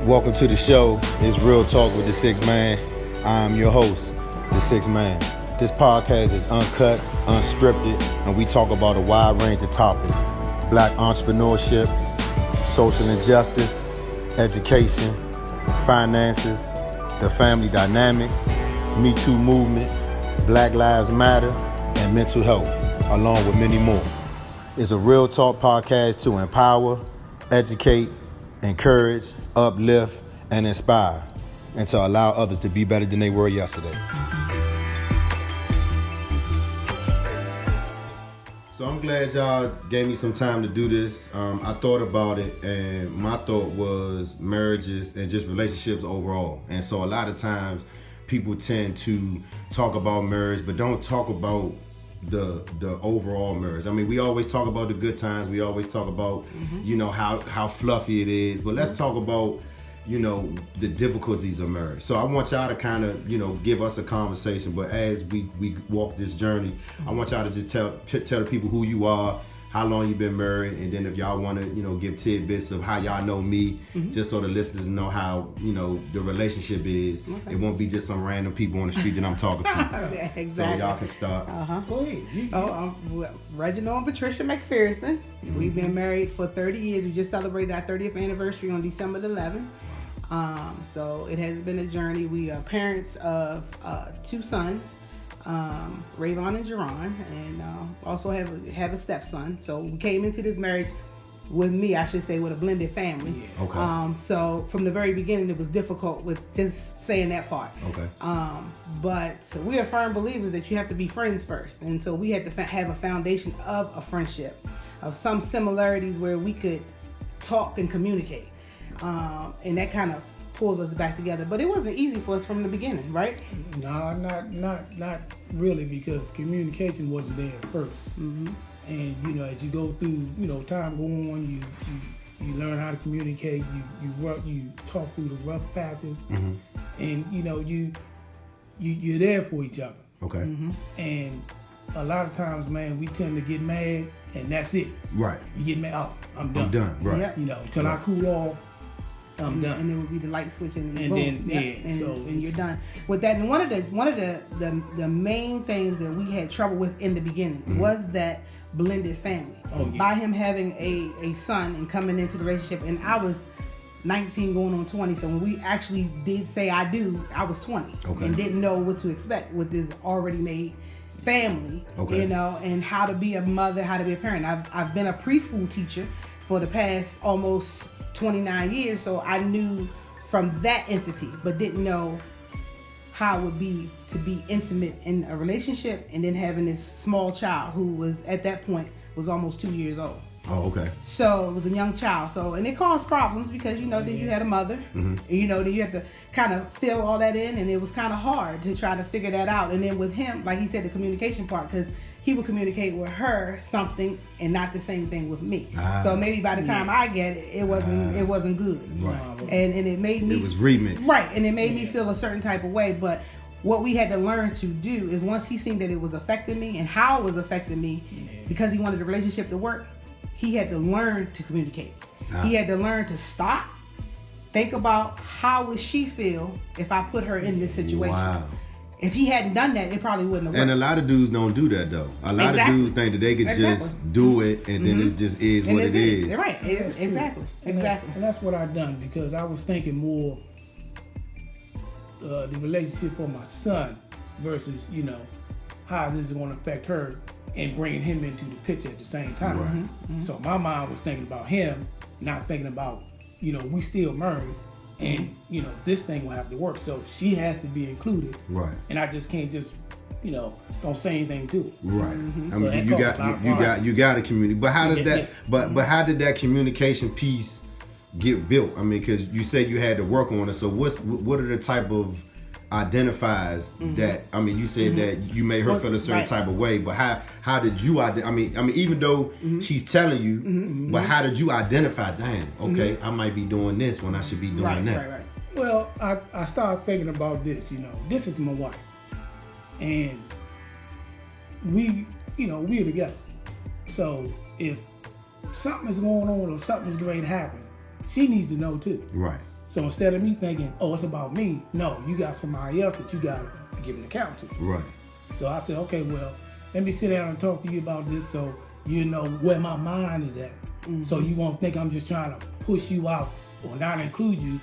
Welcome to the show. It's Real Talk with The6thman. I'm your host, The6thman. This podcast is uncut, unscripted, and we talk about a wide range of topics. Black entrepreneurship, social injustice, education, finances, the family dynamic, Me Too movement, Black Lives Matter, and mental health, along with many more. It's a Real Talk podcast to empower, educate, encourage, uplift, and inspire, and to allow others to be better than they were yesterday. So I'm glad y'all gave me some time to do this. I thought about it, and my thought was marriages and just relationships overall. And so a lot of times people tend to talk about marriage, but don't talk about the overall marriage. I mean, we always talk about the good times. We always talk about, how fluffy it is. But let's talk about, the difficulties of marriage. So I want y'all to kind of, give us a conversation. But as we walk this journey, I want y'all to just tell the people who you are, how long you've been married, and then if y'all want to, give tidbits of how y'all know me, just so the listeners know how, the relationship is. Okay. It won't be just some random people on the street that I'm talking to. Exactly. So y'all can start. Go ahead. Reginald and Patricia McPherson. We've been married for 30 years. We just celebrated our 30th anniversary on December the 11th. So it has been a journey. We are parents of two sons. Rayvon and Jerron, and also have a stepson. So we came into this marriage with a blended family. Yeah. Okay. So from the very beginning, it was difficult with just saying that part. Okay. But we are firm believers that you have to be friends first, and so we had to have a foundation of a friendship, of some similarities where we could talk and communicate, and that kind of pulls us back together. But it wasn't easy for us from the beginning, right? No, not really, because communication wasn't there at first. Mm-hmm. And as you go through, time go on, you learn how to communicate. You talk through the rough patches, and you're there for each other. Okay. Mm-hmm. And a lot of times, man, we tend to get mad, and that's it. Right. You get mad. Oh, I'm done. I'm done. Right. Yep. Till I cool off. I'm done. And it would be the light switch and boom. And you're done with that. And one of the main things that we had trouble with in the beginning was that blended family. Oh, yeah. By him having a son and coming into the relationship, and I was 19 going on 20. So when we actually did say I do, I was 20 and didn't know what to expect with this already made family. Okay. And how to be a mother, how to be a parent. I've been a preschool teacher for the past almost 29 years, so I knew from that entity, but didn't know how it would be to be intimate in a relationship, and then having this small child who was at that point was almost 2 years old. Oh, okay. So it was a young child. And it caused problems because then you had a mother, and then you had to kind of fill all that in, and it was kind of hard to try to figure that out. And then with him, like he said, the communication part, because he would communicate with her something and not the same thing with me. So maybe by the time I get it, it wasn't good. Right. And it made me, it was remixed. Right, and it made me feel a certain type of way. But what we had to learn to do is, once he seen that it was affecting me and how it was affecting me, because he wanted the relationship to work, he had to learn to communicate. He had to learn to stop, think about how would she feel if I put her in this situation. Wow. If he hadn't done that, it probably wouldn't have worked. And a lot of dudes don't do that, though. A lot of dudes think that they could just do it, and then it just is what it is. Right, exactly. And that's what I done, because I was thinking more the relationship for my son versus, how this is going to affect her, and bringing him into the picture at the same time. Right. Mm-hmm. So my mind was thinking about him, not thinking about, we still married, and this thing will have to work. So she has to be included. Right. And I just can't don't say anything to it. Right. Mm-hmm. I mean, you got to communicate. But how does that? But how did that communication piece get built? I mean, because you said you had to work on it. So what are the type of identifies that? I mean, you said that you made her feel a certain type of way, but how did you? I mean, even though she's telling you, but how did you identify? Damn, okay, I might be doing this when I should be doing that. Right. Well, I started thinking about this. This is my wife, and we're together. So if something is going on or something is going to happen, she needs to know too. Right. So instead of me thinking, oh, it's about me, no, you got somebody else that you got to give an account to. Right. So I said, okay, well, let me sit down and talk to you about this so you know where my mind is at. So you won't think I'm just trying to push you out or not include you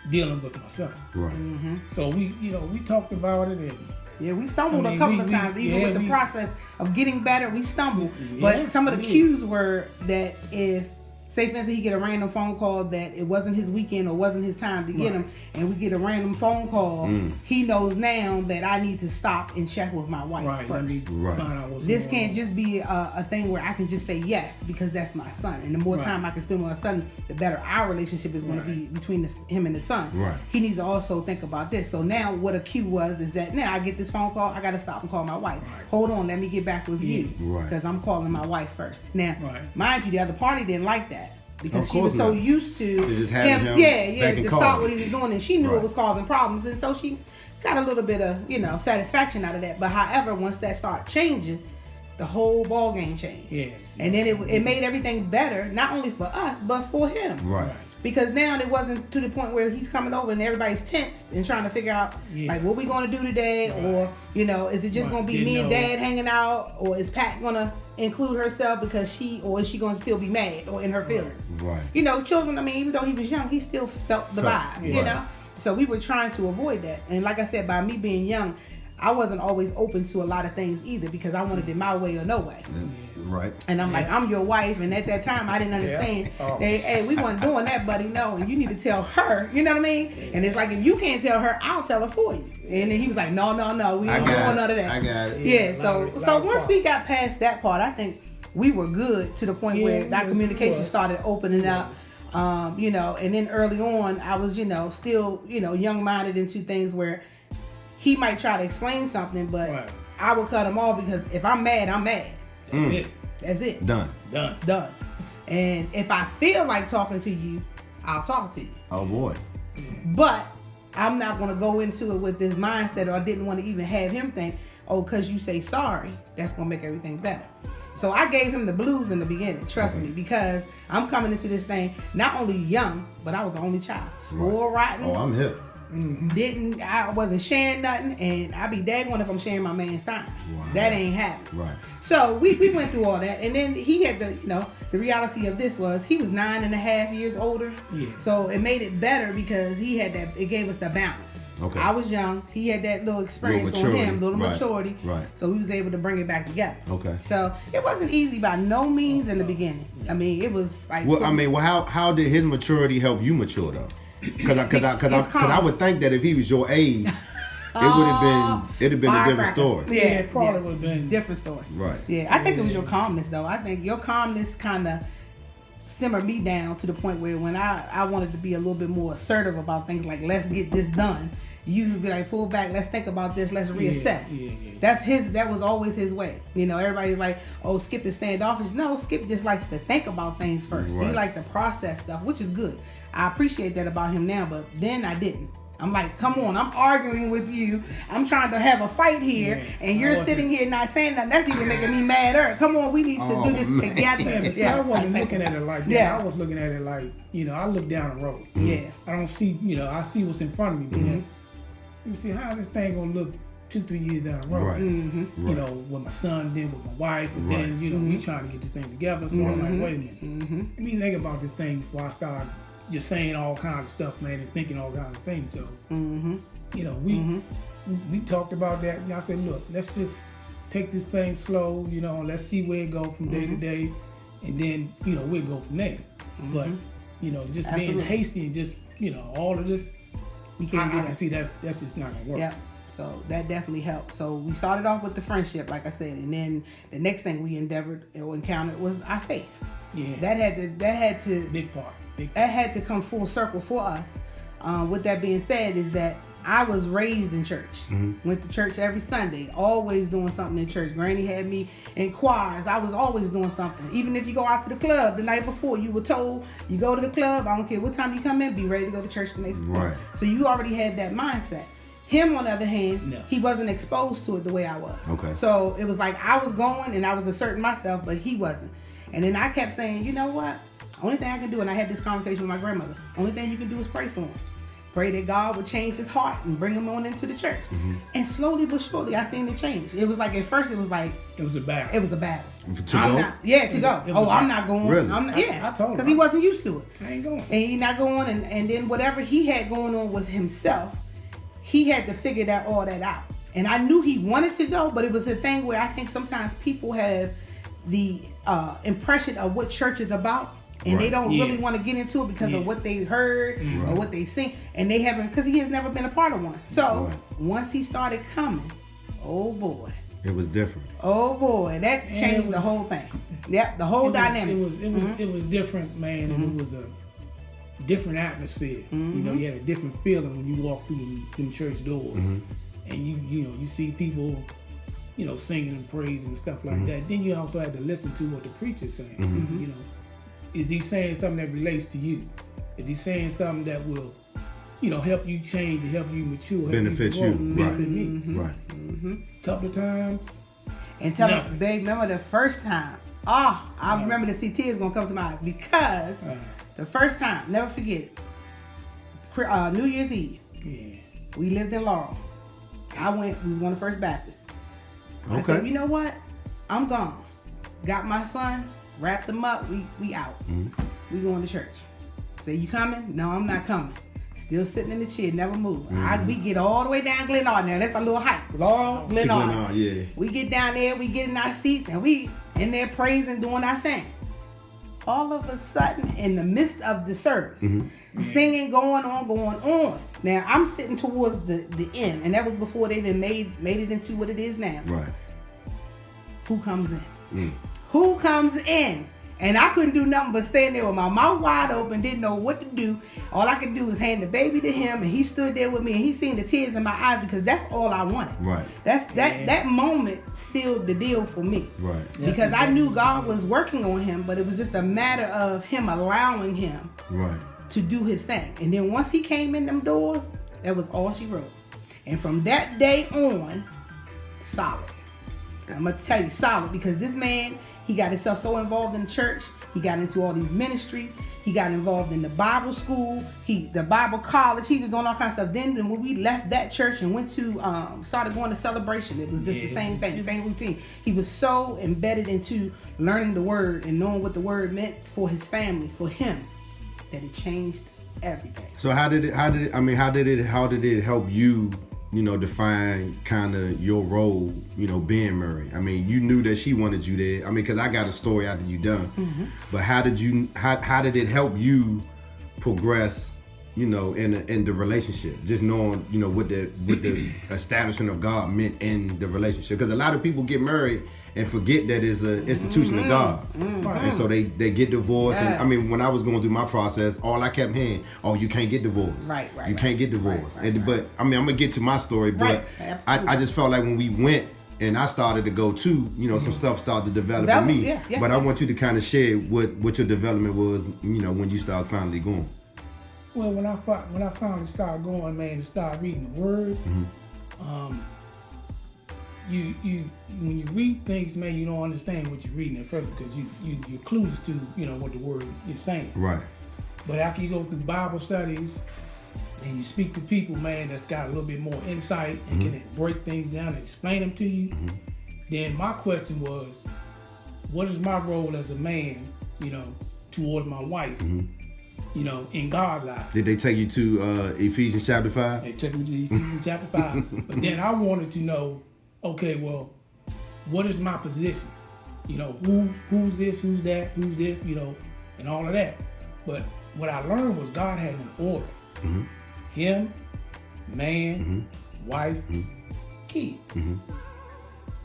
dealing with my son. Right. So we talked about it and yeah, we stumbled a couple of times, even with the process of getting better, we stumbled. But some of the cues were that if, say for instance, he get a random phone call that it wasn't his weekend or wasn't his time to get him, and we get a random phone call, he knows now that I need to stop and check with my wife first. Find out what's This going can't on. just be a thing where I can just say yes because that's my son. And the more time I can spend with my son, the better our relationship is going to be between him and the son. Right. He needs to also think about this. So now what a cue was is that now I get this phone call, I got to stop and call my wife. Hold on, let me get back with you because I'm calling my wife first. Now, mind you, the other party didn't like that. Because she was so used to just him to call. stop what he was doing, and she knew it was causing problems, and so she got a little bit of satisfaction out of that. But however, once that started changing, the whole ball game changed. Yeah. And then it made everything better, not only for us but for him. Right. Because now it wasn't to the point where he's coming over and everybody's tensed and trying to figure out like what we going to do today, or is it just going to be me and Dad hanging out, or is Pat going to include herself because is she going to still be mad or in her feelings? Right. Children. I mean, even though he was young, he still felt the vibe. You know, so we were trying to avoid that. And like I said, by me being young, I wasn't always open to a lot of things either because I wanted it my way or no way. Right. And I'm like, I'm your wife, and at that time I didn't understand. Hey, we weren't doing that, buddy. No, and you need to tell her. You know what I mean? And it's like, if you can't tell her, I'll tell her for you. And then he was like, no, we ain't doing none of that. I got it. Yeah. So once we got past that part, I think we were good to the point where that communication started opening up. And then early on, I was, still, young-minded into things where he might try to explain something, but I will cut him off because if I'm mad, I'm mad. That's it. Done. And if I feel like talking to you, I'll talk to you. Oh boy. But I'm not going to go into it with this mindset, or I didn't want to even have him think, oh, because you say sorry, that's going to make everything better. So I gave him the blues in the beginning, trust me, because I'm coming into this thing not only young, but I was the only child. Spoiled rotten. Oh, I'm hip. I wasn't sharing nothing, and I'd be daggone if I'm sharing my man's time. Wow. That ain't happening. Right. So we went through all that, and then he had the reality of this was he was 9.5 years older. Yeah. So it made it better because he had that. It gave us the balance. Okay. I was young. He had that little experience on him, little maturity. Right. So we was able to bring it back together. Okay. So it wasn't easy by no means in the beginning. I mean, it was like. Well, how did his maturity help you mature though? Because I would think that if he was your age, it'd have been a different story. Yeah, it probably would have been different story. Right. Yeah, I think it was your calmness though. I think your calmness kind of simmered me down to the point where when I wanted to be a little bit more assertive about things like let's get this done, you would be like, pull back, let's think about this, let's reassess. Yeah. That was always his way. Everybody's like, oh, Skip is standoffish. No, Skip just likes to think about things first. Right. He likes to process stuff, which is good. I appreciate that about him now, but then I didn't. I'm like, come on, I'm arguing with you. I'm trying to have a fight here, and you're sitting here not saying nothing. That's even making me madder. Come on, we need to do this together. I wasn't looking at it like that. Yeah. I was looking at it like, I look down the road. Yeah. I don't see, I see what's in front of me. But let me see, how's this thing going to look 2-3 years down the road? Right. Mm-hmm. With my son, then with my wife, and then, we trying to get this thing together. So I'm like, wait a minute. Let me think about this thing before I start just saying all kinds of stuff, man, and thinking all kinds of things. So, we talked about that, and I said, look, let's just take this thing slow, let's see where it goes from day to day, and then, we'll go from there. But, just being hasty and just, all of this, I can see that's just not going to work. Yeah. So that definitely helped. So we started off with the friendship, like I said, and then the next thing we encountered was our faith. Yeah. That had to big part. That had to come full circle for us. With that being said, is that I was raised in church. Went to church every Sunday, always doing something in church. Granny had me in choirs. I was always doing something. Even if you go out to the club the night before, you were told, you go to the club, I don't care what time you come in, be ready to go to church the next day. So you already had that mindset. Him, on the other hand, he wasn't exposed to it the way I was. Okay. So it was like I was going and I was asserting myself, but he wasn't. And then I kept saying, you know what? Only thing I can do, and I had this conversation with my grandmother, only thing you can do is pray for him. pray that God would change his heart and bring him on into the church. And slowly but surely, I seen it change. It was like, at first, it was like... It was a battle. It was a battle. To go? To go. Oh, I'm not going. Really? I told him. Because he wasn't used to it. I ain't going. And he not going, and then whatever he had going on with himself, he had to figure all that out. And I knew he wanted to go, but it was a thing where I think sometimes people have the impression of what church is about, and they don't really want to get into it because of what they heard or what they seen, and they haven't, because he has never been a part of one. So once he started coming, oh boy, it was different. Oh boy, that changed the whole thing. Yep, the whole dynamic. It was different, man, and it was a different atmosphere. You know, you had a different feeling when you walk through them church doors, and you see people, you know, singing and praising and stuff like that. Then you also had to listen to what the preacher's saying. You know, is he saying something that relates to you? Is he saying something that will, you know, help you change, help you mature, benefit you, benefit me? Right. Couple of times. And tell me, babe, remember the first time? I remember to see tears gonna come to my eyes because the first time, never forget it. New Year's Eve. Yeah. We lived in Laurel. We was going to First Baptist. Okay. I said, you know what? I'm gone. Got my son, wrapped him up, we out. We going to church. Say, you coming? No, I'm not coming. Still sitting in the chair, never move. We get all the way down Glenard now. That's a little hike. Laurel, Glenard. Yeah. We get down there, we get in our seats, and we in there praising, doing our thing. All of a sudden, in the midst of the service, singing going on. Now, I'm sitting towards the end, and that was before they done made it into what it is now. Right. Who comes in? Who comes in? And I couldn't do nothing but stand there with my mouth wide open, didn't know what to do. All I could do was hand the baby to him, and he stood there with me, and he seen the tears in my eyes because that's all I wanted. Right. That moment sealed the deal for me. Right. Because I knew God was working on him, but it was just a matter of him allowing him to do his thing. And then once he came in them doors, that was all she wrote. And from that day on, solid. I'm going to tell you, solid, because this man, he got himself so involved in church. He got into all these ministries. He got involved in the Bible school, the Bible college. He was doing all kinds of stuff. Then when we left that church and went to, started going to Celebration, it was just the same thing, same routine. He was so embedded into learning the word and knowing what the word meant for his family, for him, that it changed everything. So how did it help you, you know, define kind of your role, you know, being married? I mean, you knew that she wanted you there. I mean, because I got a story after you done. But how did it help you progress, you know, in the relationship? Just knowing, you know, what the establishment of God meant in the relationship. Because a lot of people get married and forget that it's an institution of God. And so they get divorced. Yes. And I mean, when I was going through my process, all I kept hearing, oh, you can't get divorced. You can't get divorced. But I mean, I'm going to get to my story, but I just felt like when we went and I started to go too, you know, some stuff started to develop in me. But I want you to kind of share what your development was, you know, when you started finally going. Well, when I finally started going, man, and started reading the Word, when you read things, man, you don't understand what you're reading at first because you're clueless to, you know, what the word is saying. Right. But after you go through Bible studies and you speak to people, man, that's got a little bit more insight and can break things down and explain them to you, then my question was, what is my role as a man, you know, towards my wife, you know, in God's eyes? Did they take you to Ephesians chapter 5? They took me to Ephesians chapter 5. But then I wanted to know, okay, well, what is my position? You know, who's this, who's that, who's this, you know, and all of that. But what I learned was God had an order. Him, man, wife, kids.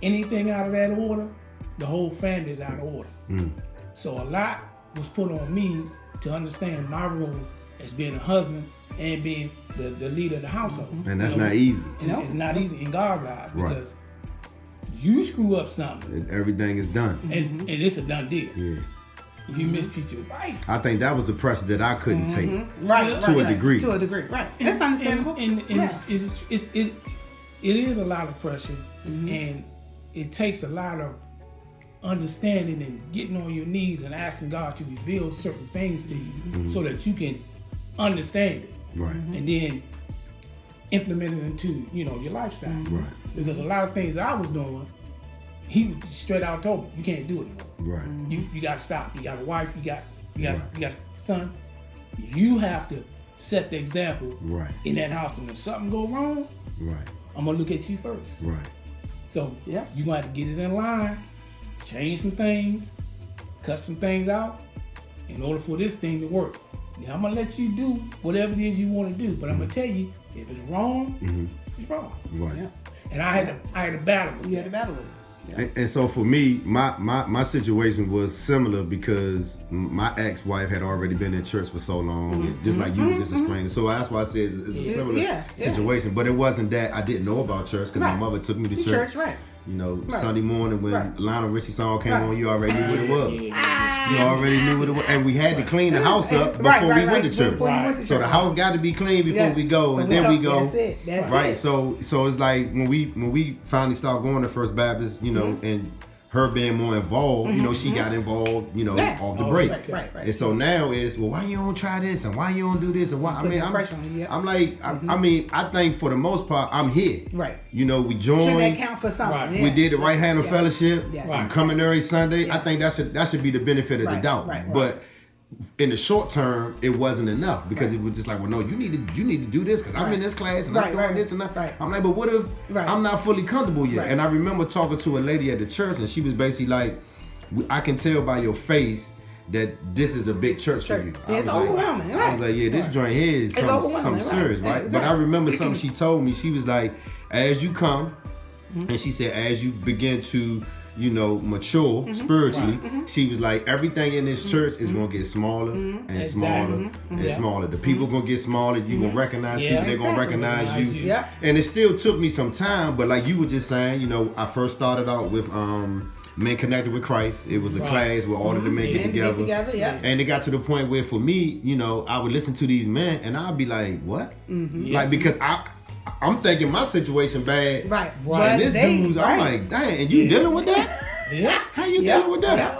Anything out of that order, the whole family is out of order. So a lot was put on me to understand my role as being a husband and being the leader of the household. And that's not easy. It's not easy in God's eyes because you screw up something, and everything is done, and it's a done deal. Yeah, you mistreat your wife. I think that was the pressure that I couldn't take, to a degree. To a degree, right? That's understandable. And it is a lot of pressure, and it takes a lot of understanding and getting on your knees and asking God to reveal certain things to you so that you can understand it. Right. and then implement it into your lifestyle. Right. Because a lot of things I was doing, he was straight out told me, you can't do it anymore. Right. You got to stop. You got a wife. You got a son. You have to set the example Right. in that house. And if something go wrong, Right. I'm gonna look at you first. Right. So you gonna have to get it in line, change some things, cut some things out, in order for this thing to work. Now I'm gonna let you do whatever it is you want to do, but I'm gonna tell you if it's wrong, it's wrong. Right. Yeah. And I had to battle with You that. had to battle with it. Yeah. And so for me, my situation was similar because my ex-wife had already been in church for so long, just like you just explained. So that's why I say it's a similar situation. But it wasn't that I didn't know about church because my mother took me to church. Right. Sunday morning when Lionel Richie song came on, you already knew what it was. You already knew what it was. And we had to clean the house up before we went to church. So the house got to be clean before we go, and then we go. That's it. So it's like when we finally started going to First Baptist, and her being more involved, she got involved, off the break. Right. And so now it's, well, why you don't try this and why you don't do this and why? I'm like, I think for the most part, I'm here. Right. We joined. Should that count for something? Right. Yeah. We did the right hand of fellowship. Yeah. I'm coming every Sunday. I think that should be the benefit of the doubt. Right. But in the short term, it wasn't enough because it was just like, well, no, you need to do this because I'm in this class and I'm doing this and that. Right. I'm like, but what if I'm not fully comfortable yet? Right. And I remember talking to a lady at the church, and she was basically like, I can tell by your face that this is a big church for you. It's overwhelming. I was like, yeah, this joint here is something serious, right? Exactly. But I remember something she told me. She was like, as you come, and she said, as you begin to mature spiritually, she was like, everything in this church is gonna get smaller and smaller and smaller. The people gonna get smaller. You gonna recognize people. They're gonna recognize you. Yeah. And it still took me some time, but like you were just saying, I first started out with Men Connected with Christ. It was a class where all of the men get together. And it got to the point where for me, I would listen to these men and I'd be like, what? Like, because I'm thinking my situation bad. Right. And this dude's, I'm like, dang, and you dealing with that? How you dealing with that?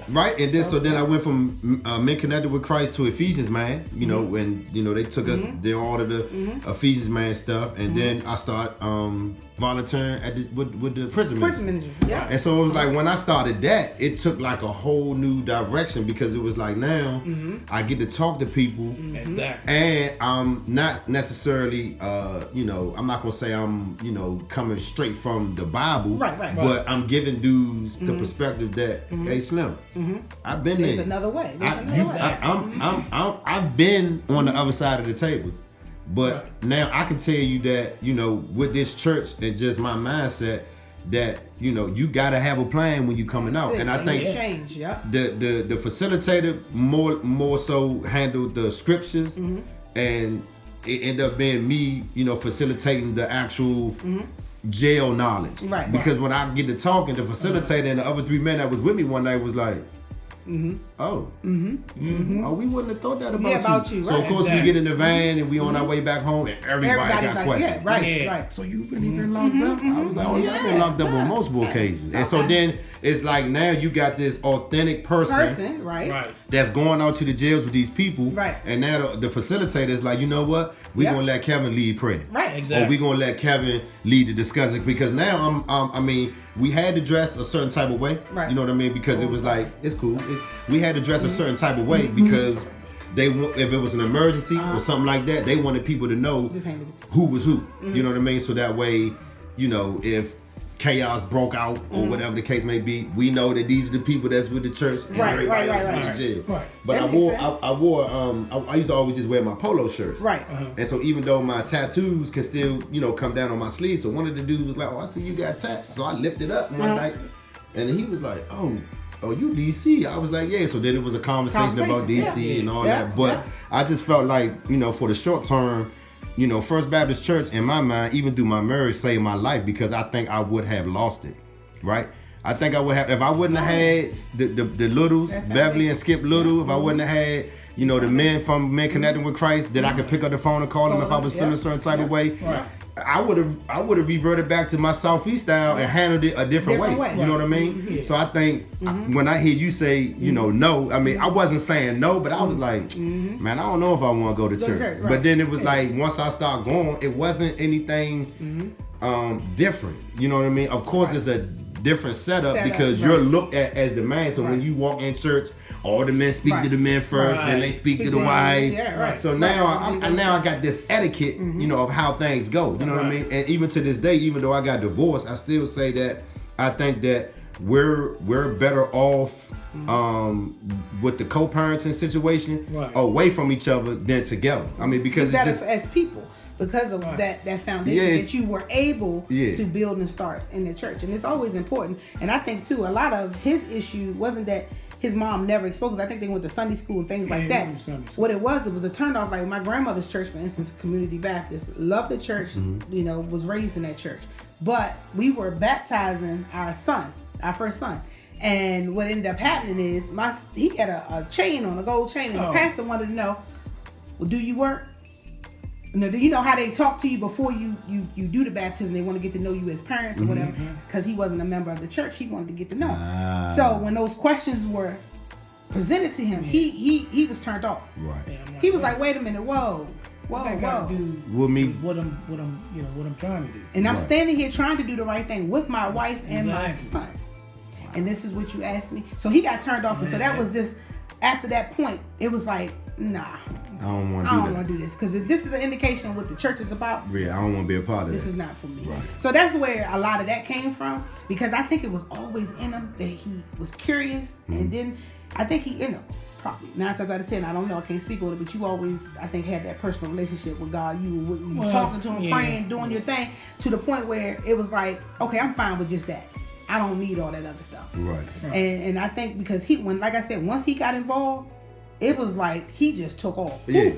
Right. And then so then I went from Men Connected with Christ to Ephesians Man, when they took us, did all of the Ephesians Man stuff, and then I start volunteering at with the prison ministry. Yeah. And so it was like when I started that, it took like a whole new direction because it was like now I get to talk to people. Exactly. And I'm not necessarily I'm not gonna say I'm coming straight from the Bible. Right. But I'm giving dudes the perspective that hey Slim, I've been There's there. another way. I've been on the other side of the table. But now I can tell you that, with this church and just my mindset that, you gotta have a plan when you coming out. And I think change, the facilitator more so handled the scriptures and it ended up being me, facilitating the actual jail knowledge. Right. Because when I get to talking, the facilitator and the other three men that was with me one night was like, oh, we wouldn't have thought that about you. So of course we get in the van and we on our way back home and everybody got questions. Right. So you really been locked up? I was like, oh yeah, I've been locked up on multiple occasions. And so then it's like now you got this authentic person right, that's going out to the jails with these people. Right. And now the facilitator is like, you know what? We're gonna let Kevin lead prayer. Right. Exactly. Or we're gonna let Kevin lead the discussion because now we had to dress a certain type of way. Right. You know what I mean? Because it was like, it's cool. We had to dress a certain type of way because if it was an emergency or something like that, they wanted people to know who was who. You know what I mean? So that way, if chaos broke out or whatever the case may be, we know that these are the people that's with the church and everybody else is in jail. Right. But I used to always just wear my polo shirts. Right. And so even though my tattoos can still, come down on my sleeves, so one of the dudes was like, oh, I see you got tats. So I lifted up one night and he was like, oh, you DC? I was like, yeah. So then it was a conversation about DC and all that. But I just felt like, for the short term, First Baptist Church, in my mind, even through my marriage, saved my life because I think I would have lost it, right? I think I would have, if I wouldn't have had the littles, Beverly and Skip Little, if I wouldn't have had, you know, the men from Men Connecting with Christ, that I could pick up the phone and call them if I was feeling a certain type of way. Right. I would have reverted back to my Southeast style and handled it a different way. You know what I mean? Yeah. So I think when I hear you say, you know, no, I mean, I wasn't saying no, but I was like, man, I don't know if I want to go to church. But then it was like, once I start going, it wasn't anything different. You know what I mean? Of course, it's a different setup because you're looked at as the man. So when you walk in church, all the men speak to the men first, then they speak to the wife. So now I got this etiquette, you know, of how things go. You know what I mean? And even to this day, even though I got divorced, I still say that I think that we're better off with the co-parenting situation away from each other than together. I mean, because it's just as people. Because of that foundation that you were able to build and start in the church. And it's always important. And I think, too, a lot of his issue wasn't that his mom never exposed us. I think they went to Sunday school and things like that. What it was a turn-off. Like my grandmother's church, for instance, Community Baptist, loved the church, you know, was raised in that church. But we were baptizing our son, our first son. And what ended up happening is he had a chain on, a gold chain, and the pastor wanted to know, well, do you work? You know how they talk to you before you do the baptism. They want to get to know you as parents or whatever. Because he wasn't a member of the church, he wanted to get to know. So when those questions were presented to him, he was turned off. Right. He was like, "Wait a minute, whoa." What I'm trying to do. And I'm standing here trying to do the right thing with my wife and my son. And this is what you asked me. So he got turned off, and so that was just after that point. It was like, nah. I don't want to do this because this is an indication of what the church is about. Yeah, I don't want to be a part of this. This is not for me. Right. So that's where a lot of that came from, because I think it was always in him that he was curious, and then I think he, you know, probably 9 times out of 10, I don't know, I can't speak on it, but you always, I think, had that personal relationship with God. You were talking to him, praying, doing your thing, to the point where it was like, okay, I'm fine with just that. I don't need all that other stuff. Right. And I think because like I said, once he got involved, it was like he just took off. Yeah.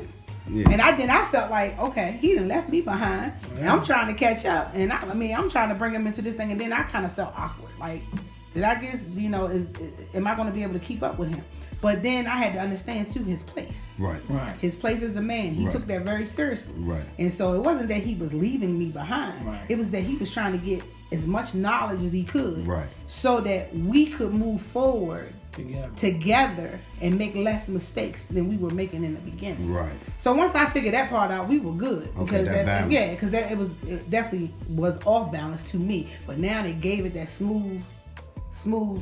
And I felt like, okay, he done left me behind. And I'm trying to catch up. And I'm trying to bring him into this thing. And then I kind of felt awkward. Like, did I guess, you know, am I going to be able to keep up with him? But then I had to understand, too, his place. Right. His place as the man. He took that very seriously. Right. And so it wasn't that he was leaving me behind. Right. It was that he was trying to get as much knowledge as he could. Right. So that we could move forward together and make less mistakes than we were making in the beginning. Right. So once I figured that part out, we were good. Okay, Because it definitely was off balance to me. But now they gave it that smooth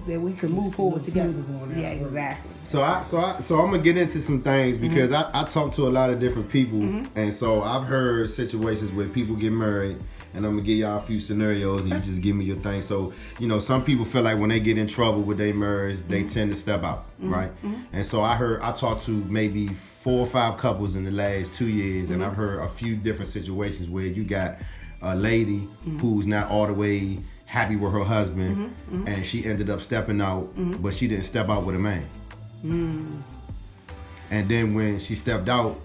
that we could move forward together. Yeah, exactly. So I'm gonna get into some things because I talk to a lot of different people, and so I've heard situations where people get married. And I'm gonna give y'all a few scenarios, and you just give me your thing. So, you know, some people feel like when they get in trouble with their marriage, they tend to step out, right? And so I talked to maybe 4 or 5 couples in the last 2 years, and I've heard a few different situations where you got a lady who's not all the way happy with her husband, and she ended up stepping out, but she didn't step out with a man. And then when she stepped out,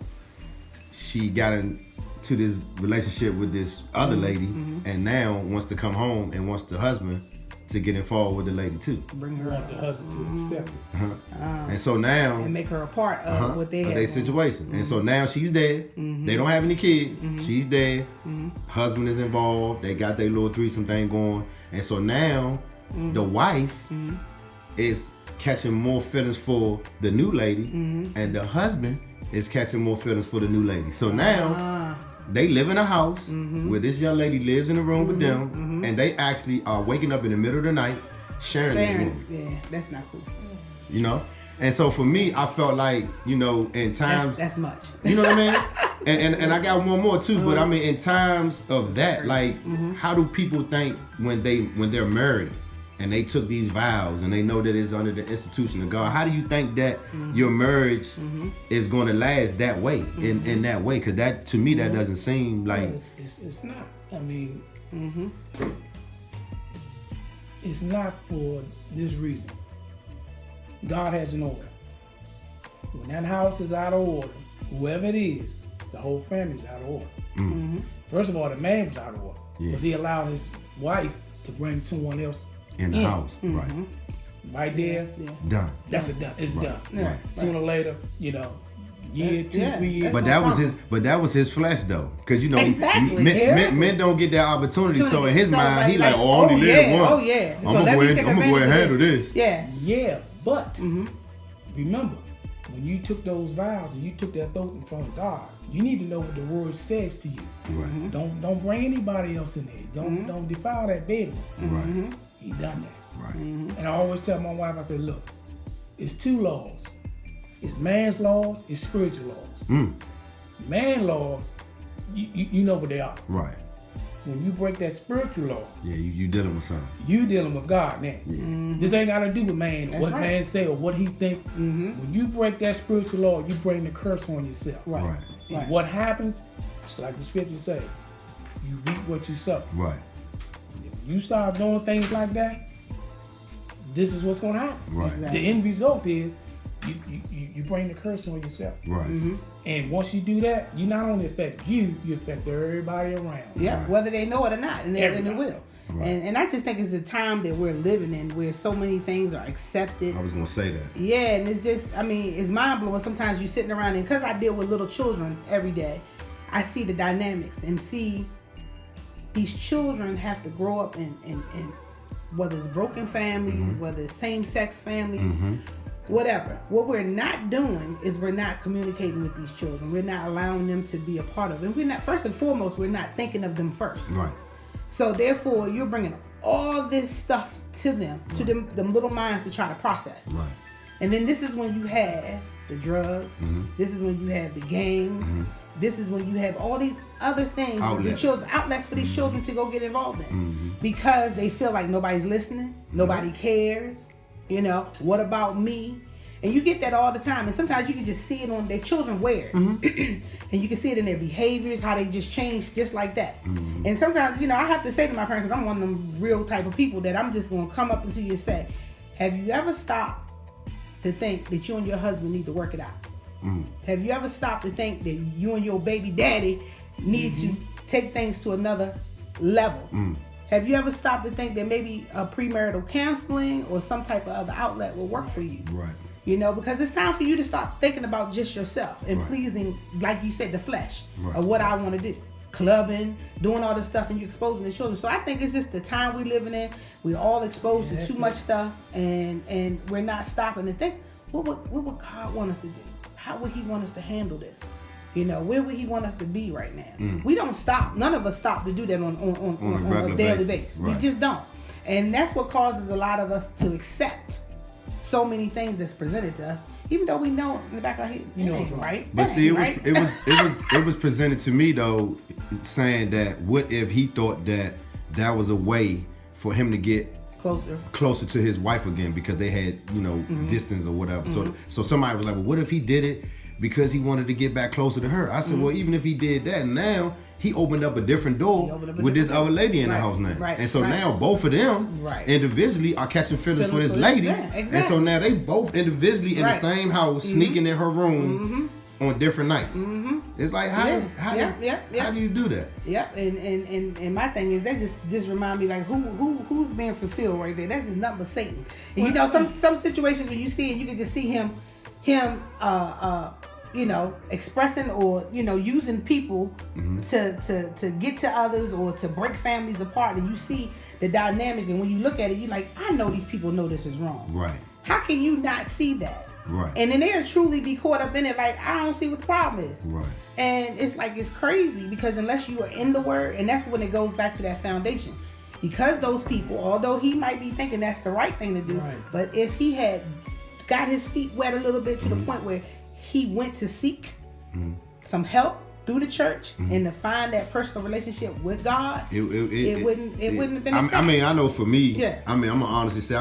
she got into this relationship with this other lady, and now wants to come home and wants the husband to get involved with the lady too. Bring her up. The husband to accept it. And so now and make her a part of what they have. Their situation. And so now she's there. They don't have any kids. She's there. Husband is involved. They got their little threesome thing going. And so now the wife is catching more feelings for the new lady, and the husband is catching more feelings for the new lady. So now they live in a house where this young lady lives in a room with them, and they actually are waking up in the middle of the night sharing this room. Yeah, that's not cool. You know? And so for me, I felt like, you know, in times... That's much. You know what I mean? And I got one more too, but I mean, in times of that, like, how do people think when they're married and they took these vows and they know that it's under the institution of God, how do you think that your marriage is going to last that way, in that way? Because that, to me, that doesn't seem like... Well, it's not. I mean, it's not for this reason. God has an order. When that house is out of order, whoever it is, the whole family's out of order. First of all, the man was out of order because he allowed his wife to bring someone else in the house. Right there, done. That's done. It's done. Right. Sooner or later, you know, year, 2-3 years. But that was his flesh though, because you know Exactly. men don't get that opportunity. So in his mind, he like, oh, only live once. Oh yeah. I'm gonna go ahead and handle this. Yeah. Yeah, but remember, when you took those vows and you took that oath in front of God, you need to know what the word says to you. Right. Don't bring anybody else in there. Don't defile that baby. Right. He done that. Right. And I always tell my wife, I said, look, it's 2 laws. It's man's laws, it's spiritual laws. Man laws, you know what they are. Right. When you break that spiritual law, Yeah, you dealing with something. you dealing with God now. This ain't got to do with man, That's what right. man say or what he think. When you break that spiritual law, you bring the curse on yourself. Right. And what happens, it's like the scripture say, you reap what you sow. Right. If you start doing things like that, this is what's going to happen. Right. Exactly. The end result is you bring the curse on yourself. Right. And once you do that, you not only affect you affect everybody around. Yeah, Right. whether they know it or not, and it Everybody. will. Right. And I just think it's the time that we're living in where so many things are accepted. I was gonna say that. Yeah, and it's just, I mean, it's mind blowing. Sometimes you're sitting around, and because I deal with little children every day, I see the dynamics and see these children have to grow up in whether it's broken families, whether it's same-sex families, whatever. What we're not doing is we're not communicating with these children. We're not allowing them to be a part of it. And we're not, first and foremost, we're not thinking of them first. Right. So therefore, you're bringing all this stuff to them, to them little minds to try to process. Right. And then this is when you have the drugs. This is when you have the games. This is when you have all these other things, outlets for these children to go get involved in, because they feel like nobody's listening, nobody cares. You know, what about me? And you get that all the time. And sometimes you can just see it on their children wear it. And you can see it in their behaviors, how they just change just like that. And sometimes, you know, I have to say to my parents, because I'm one of them real type of people that I'm just going to come up to you and say, have you ever stopped to think that you and your husband need to work it out? Have you ever stopped to think that you and your baby daddy need to take things to another level? Have you ever stopped to think that maybe a premarital counseling or some type of other outlet will work for you? Right. You know, because it's time for you to stop thinking about just yourself and Right. pleasing, like you said, the flesh Right. of what I want to do. Clubbing, doing all this stuff, and you're exposing the children. So I think it's just the time we're living in. We're all exposed to too much stuff, and we're not stopping to think, what would God want us to do? How would he want us to handle this? You know, where would he want us to be right now? We don't stop. None of us stop to do that on a daily basis. Right. We just don't. And that's what causes a lot of us to accept so many things that's presented to us, even though we know in the back of our head, You know that it's ain't right. right. But That see, ain't it was presented to me though, saying that what if he thought that was a way for him to get closer to his wife again, because they had, you know, distance or whatever. So somebody was like, well, what if he did it because he wanted to get back closer to her? I said, well, even if he did that, now he opened up a different door with this other lady in the house now. Right. And so now both of them individually are catching feelings for this lady. Yeah, exactly. And so now they both individually in the same house, sneaking in her room on different nights. It's like, how do you do that? Yep, and my thing is that just remind me, like, who's being fulfilled right there? That's just nothing but Satan. And you know, some situations where you see it, you can just see him you know, expressing or, you know, using people to get to others or to break families apart, and you see the dynamic, and when you look at it, you're like, I know these people know this is wrong. Right. How can you not see that? Right. And then they'll truly be caught up in it, like, I don't see what the problem is. Right. And it's like, it's crazy, because unless you are in the word, and that's when it goes back to that foundation. Because those people, although he might be thinking that's the right thing to do, but if he had got his feet wet a little bit to the point where he went to seek some help through the church and to find that personal relationship with God, it wouldn't have been accepted. I mean, I know for me, Yeah. I mean, I'm gonna honestly say,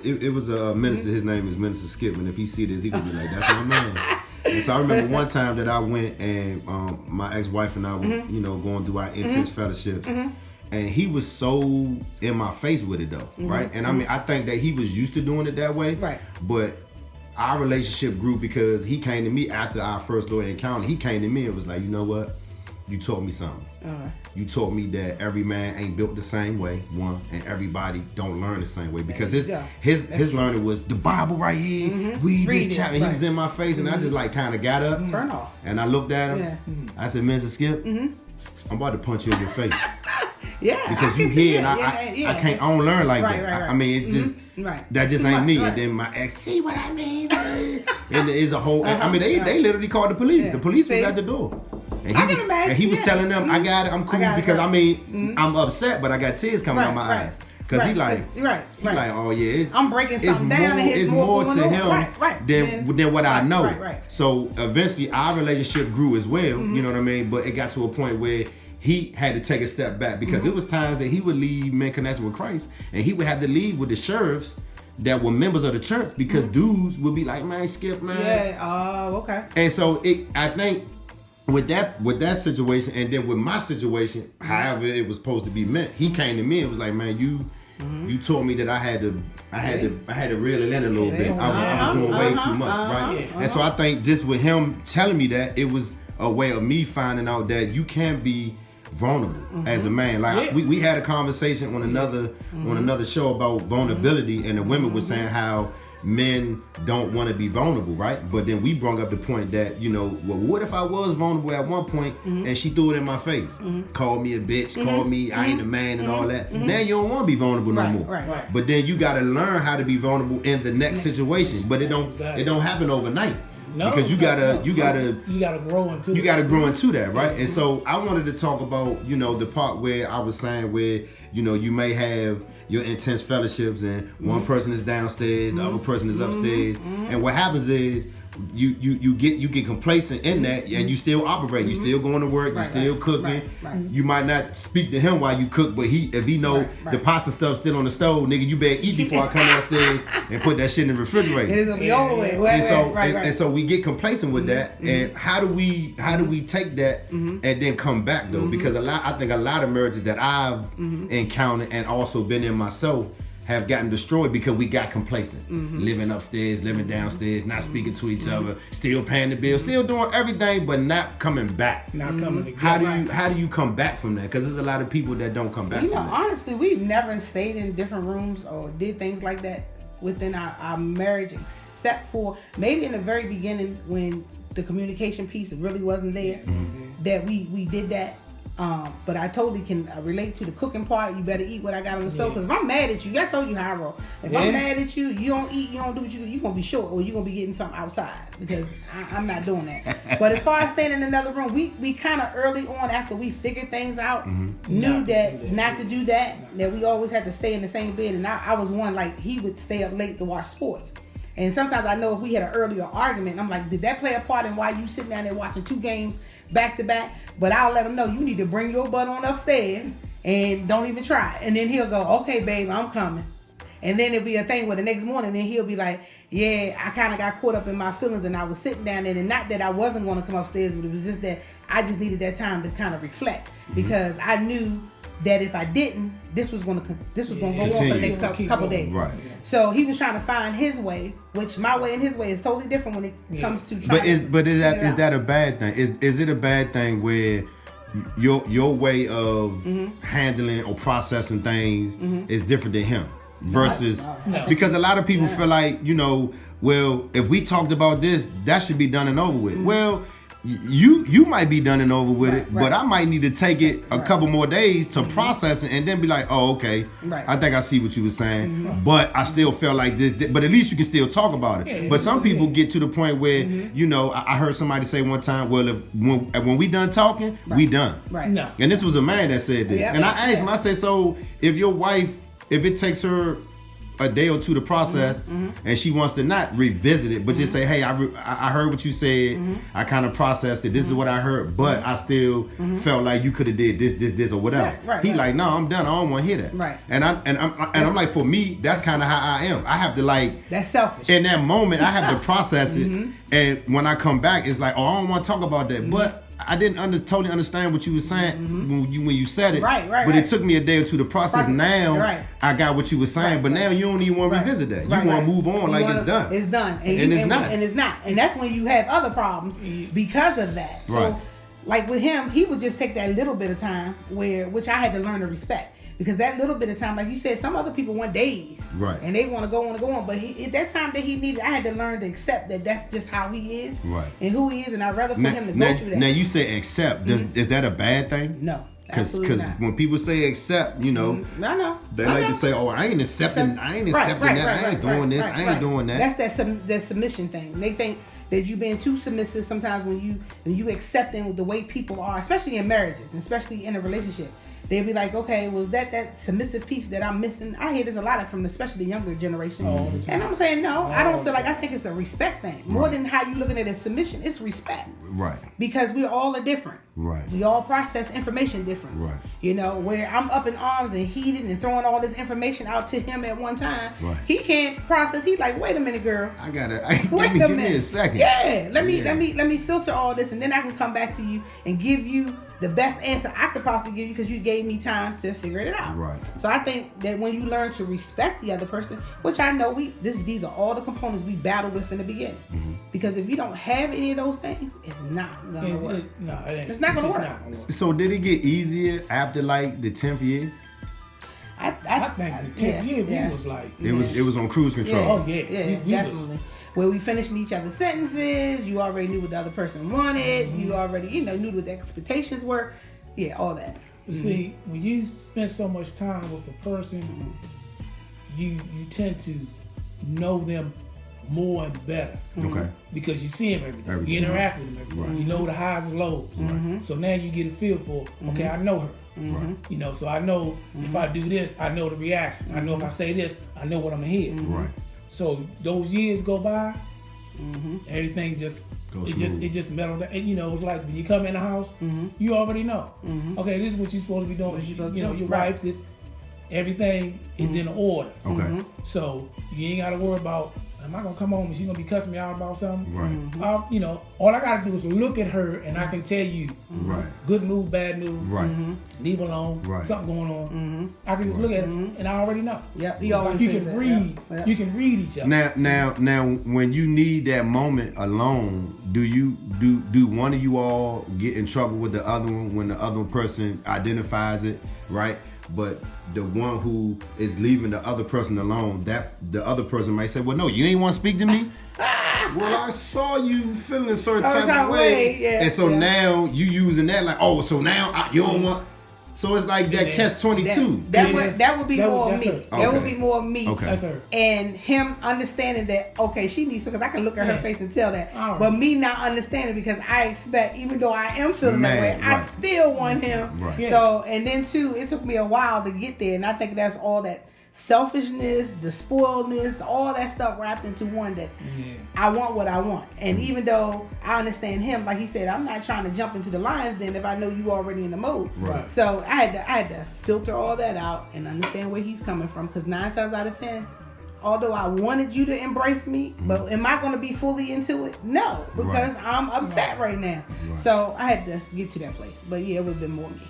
it was a minister, his name is Mr Skillman. If he see this, he gonna be like, that's my man. And so I remember one time that I went, and my ex-wife and I were, you know, going through our intense fellowships. And he was so in my face with it though, right? And I mean, I think that he was used to doing it that way. Right. But our relationship grew because he came to me after our first little encounter. He came to me and was like, you know what? you taught me something. You taught me that every man ain't built the same way, one, and everybody don't learn the same way. Because his learning was the Bible right here, read this chapter. He was in my face, and I just like kind of got up. Turn off. And I looked at him. I said, Mr. Skip, I'm about to punch you in your face. Because you here, and I can't, I don't learn like that. I mean, it just, that just ain't me. And then my ex, see what I mean? And there's a whole, I mean, they literally called the police. The police was at the door. And he was telling them, I got it, I'm cool, because I mean, I'm upset, but I got tears coming out my eyes. Because he like, oh yeah, I'm breaking something down, and it's more to him than what I know. So eventually our relationship grew as well, you know what I mean? But it got to a point where he had to take a step back, because it was times that he would leave men connected with Christ, and he would have to leave with the sheriffs that were members of the church, because dudes would be like, man, Skip, man. Yeah, okay. And so I think with that situation, and then with my situation, however it was supposed to be meant, he came to me and was like, man, you told me that I had to reel it in a little bit. I was doing way too much, right? And so I think just with him telling me that, it was a way of me finding out that you can't be vulnerable as a man. Like we had a conversation on another show about vulnerability, and the women were saying how men don't want to be vulnerable, right? But then we brought up the point that, you know, well, what if I was vulnerable at one point and she threw it in my face, called me a bitch, called me I ain't a man and all that. Now you don't want to be vulnerable no more. Right. But then you got to learn how to be vulnerable in the next situation. But it don't happen overnight. No, because you gotta grow into that, right? And so I wanted to talk about, you know, the part where I was saying where, you know, you may have your intense fellowships and one person is downstairs, the other person is upstairs, and what happens is you get complacent in that, and you still operate, you still going to work, you still cooking. You might not speak to him while you cook, but if he know the pasta stuff still on the stove, nigga, you better eat before I come downstairs and put that shit in the refrigerator. It's gonna be over with. And so we get complacent with that. And how do we take that and then come back though? Because I think a lot of marriages that I've encountered and also been in myself have gotten destroyed because we got complacent. Living upstairs, living downstairs, not speaking to each other, still paying the bills, still doing everything, but not coming back. Not coming together. How do you come back from that? Because there's a lot of people that don't come back from that. Honestly, we've never stayed in different rooms or did things like that within our marriage, except for maybe in the very beginning when the communication piece really wasn't there, that we did that. But I totally can relate to the cooking part. You better eat what I got on the stove. Because if I'm mad at you, I told you how I roll. If I'm mad at you, you don't eat, you don't do what you're going to be short, or you're going to be getting something outside. Because I'm not doing that. But as far as staying in another room, we kind of early on, after we figured things out, knew that not to do that we always had to stay in the same bed. And I was one, like, he would stay up late to watch sports. And sometimes I know if we had an earlier argument, I'm like, did that play a part in why you sitting down there watching 2 games back to back? But I'll let him know, you need to bring your butt on upstairs and don't even try. And then he'll go, okay, babe, I'm coming. And then it'll be a thing where the next morning, then he'll be like, yeah, I kind of got caught up in my feelings and I was sitting down there, and not that I wasn't going to come upstairs, but it was just that I just needed that time to kind of reflect, because I knew that if I didn't, this was going to go on for the next couple days. Right. So he was trying to find his way, which my way and his way is totally different when it comes to trying. Is that a bad thing? Is it a bad thing where your way of handling or processing things is different than him versus? No. Because a lot of people feel like, you know, well, if we talked about this, that should be done and over with. Well, you might be done and over with it, but I might need to take it a couple more days to process it and then be like, oh, okay, I think I see what you were saying, but I still felt like this, but at least you can still talk about it. But some people get to the point where, you know, I heard somebody say one time, well, when we done talking, we done. Right. No. And this was a man that said this. And I asked him, I said, so if your wife, if it takes her a day or two to process, and she wants to not revisit it, but just say, hey, I heard what you said, I kind of processed it, this is what I heard, but I still felt like you could have did this or whatever. He like, no, I'm done, I don't want to hear that. Right. And I'm like, for me, that's kind of how I am. I have to, like, that's selfish. In that moment, I have to process it, and when I come back, it's like, oh, I don't want to talk about that, but I didn't totally understand what you were saying when you said it. Right. But it took me a day or two to process. Now I got what you were saying, but now you don't even want to revisit that. You want to move on like it's done. It's done. And it's not. And that's when you have other problems because of that. So like with him, he would just take that little bit of time which I had to learn to respect. Because that little bit of time, like you said, some other people want days. Right. And they want to go on. But at that time that he needed, I had to learn to accept that that's just how he is. Right. And who he is. And I'd rather for him to go through that. Now, you say accept. Is that a bad thing? No. Because when people say accept, I know. They like to say, oh, I ain't accepting that. I ain't doing this. I ain't doing that. That's that submission thing. They think that you being too submissive sometimes when you accepting the way people are, especially in marriages, especially in a relationship. They'll be like, okay, was that submissive piece that I'm missing? I hear this a lot from especially the younger generation. And I'm saying, no, I don't feel like, I think it's a respect thing. More than how you looking at it as submission, it's respect. Right. Because we all are different. Right. We all process information different. Right. Where I'm up in arms and heated and throwing all this information out to him at one time. Right. He can't process. He's like, wait a minute, girl. Give me a second. Yeah. Let me filter all this, and then I can come back to you and give you the best answer I could possibly give you because you gave me time to figure it out. Right. So I think that when you learn to respect the other person, which I know these are all the components we battle with in the beginning. Mm-hmm. Because if you don't have any of those things, it's not gonna work. It's not gonna work. So did it get easier after like the 10th year? I think the 10th year we was like it was on cruise control. Yeah, definitely. Where we finishing each other's sentences, you already knew what the other person wanted, you already, knew what the expectations were. Yeah, all that. But see, when you spend so much time with a person, you tend to know them more and better. Okay. Because you see them every day. You interact with them every day. Right. You know the highs and lows. Right. So now you get a feel for, okay, I know her. Right. So I know if I do this, I know the reaction. I know if I say this, I know what I'm gonna hear. Right. So those years go by, everything just it just mellowed down. And it's like when you come in the house, you already know. Okay, this is what you're supposed to be doing. Your wife, this everything is in order. Okay. So you ain't gotta worry about, am I gonna come home and she's gonna be cussing me out about something? Right. All I gotta do is look at her and I can tell you, good mood, bad mood, leave alone, something going on. I can just look at her and I already know. Yep. You can read. Yep. You can read each other. Now, when you need that moment alone, do one of you all get in trouble with the other one when the other person identifies it, right? But the one who is leaving the other person alone, that the other person might say, well, no, you ain't want to speak to me? Well, I saw you feeling a certain type of way. Yeah, and so now you using that like, oh, so now you don't want... So it's like that catch-22. That would be more me. Her. That would be more me. Okay. That's her. And him understanding that, okay, she needs, because I can look at her face and tell that. Right. But me not understanding, because I expect, even though I am feeling that way, I still want him. Right. Yeah. So, and then too, it took me a while to get there. And I think that's all that selfishness, the spoiledness, all that stuff wrapped into one, that I want what I want. And even though I understand him, like he said, I'm not trying to jump into the lion's den if I know you already in the mode. Right. So I had to filter all that out and understand where he's coming from, because 9 times out of 10, although I wanted you to embrace me, but am I going to be fully into it? No, because I'm upset right now. Right. So I had to get to that place. But yeah, it would have been more me.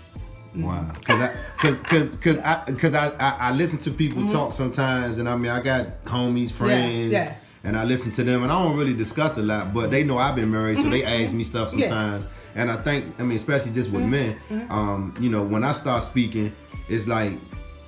Wow, because I listen to people talk sometimes, and I got homies, friends, and I listen to them, and I don't really discuss a lot, but they know I've been married, so they ask me stuff sometimes, and I think, especially just with men, when I start speaking, it's like,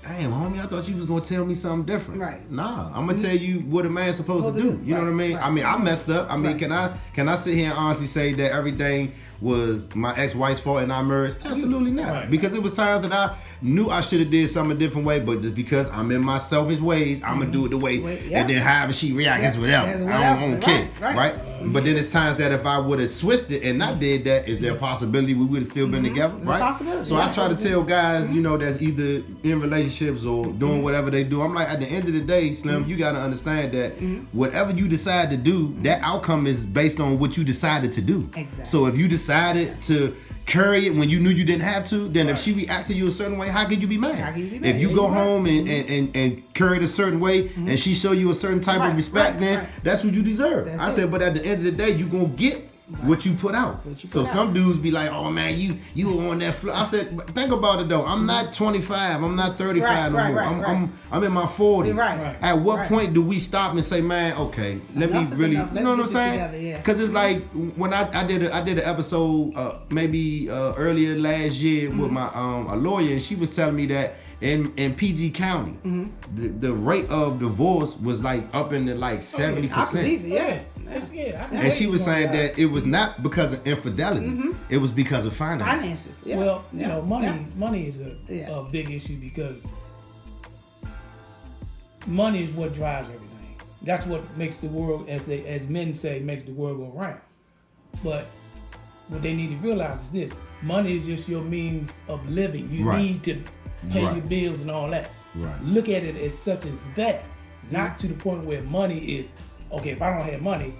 damn, homie, I thought you was gonna tell me something different. Right. Nah, I'm gonna tell you what a man's supposed to do. You know what I mean? Right. I messed up. Can I sit here and honestly say that everything was my ex-wife's fault and our marriage? Absolutely not. Right. Because it was times that I knew I should have did something a different way, but just because I'm in my selfish ways, I'm gonna do it the way, and then however she reacts is whatever. I don't care, right? But then it's times that if I would have switched it and not did that, is there a possibility we would have still been together, right? So I try to tell guys, that's either in relationships or doing whatever they do. I'm like, at the end of the day, Slim, you gotta understand that whatever you decide to do, that outcome is based on what you decided to do. Exactly. So if you decided to carry it when you knew you didn't have to, then if she reacted to you a certain way, how could you be mad? If you go home and carry it a certain way and she show you a certain type of respect, then that's what you deserve. I said, but at the end of the day, you gonna get what you put out. So some dudes be like, oh man, you on that floor. I said, but think about it though. I'm not 25. I'm not 35 no more. I'm in my 40s. Right. At what point do we stop and say, man, okay, let me really, you know what I'm saying? Because it's like when I did an episode maybe earlier last year with my a lawyer, and she was telling me that in PG County, the rate of divorce was like up in the like 70%. I believe it, And she was saying that it was not because of infidelity; it was because of finances. Yeah. Well, you know, money is a big issue because money is what drives everything. That's what makes the world, as men say, makes the world go round. But what they need to realize is this: money is just your means of living. You need to pay your bills and all that. Right. Look at it as such as that, not to the point where money is okay. If I don't have money,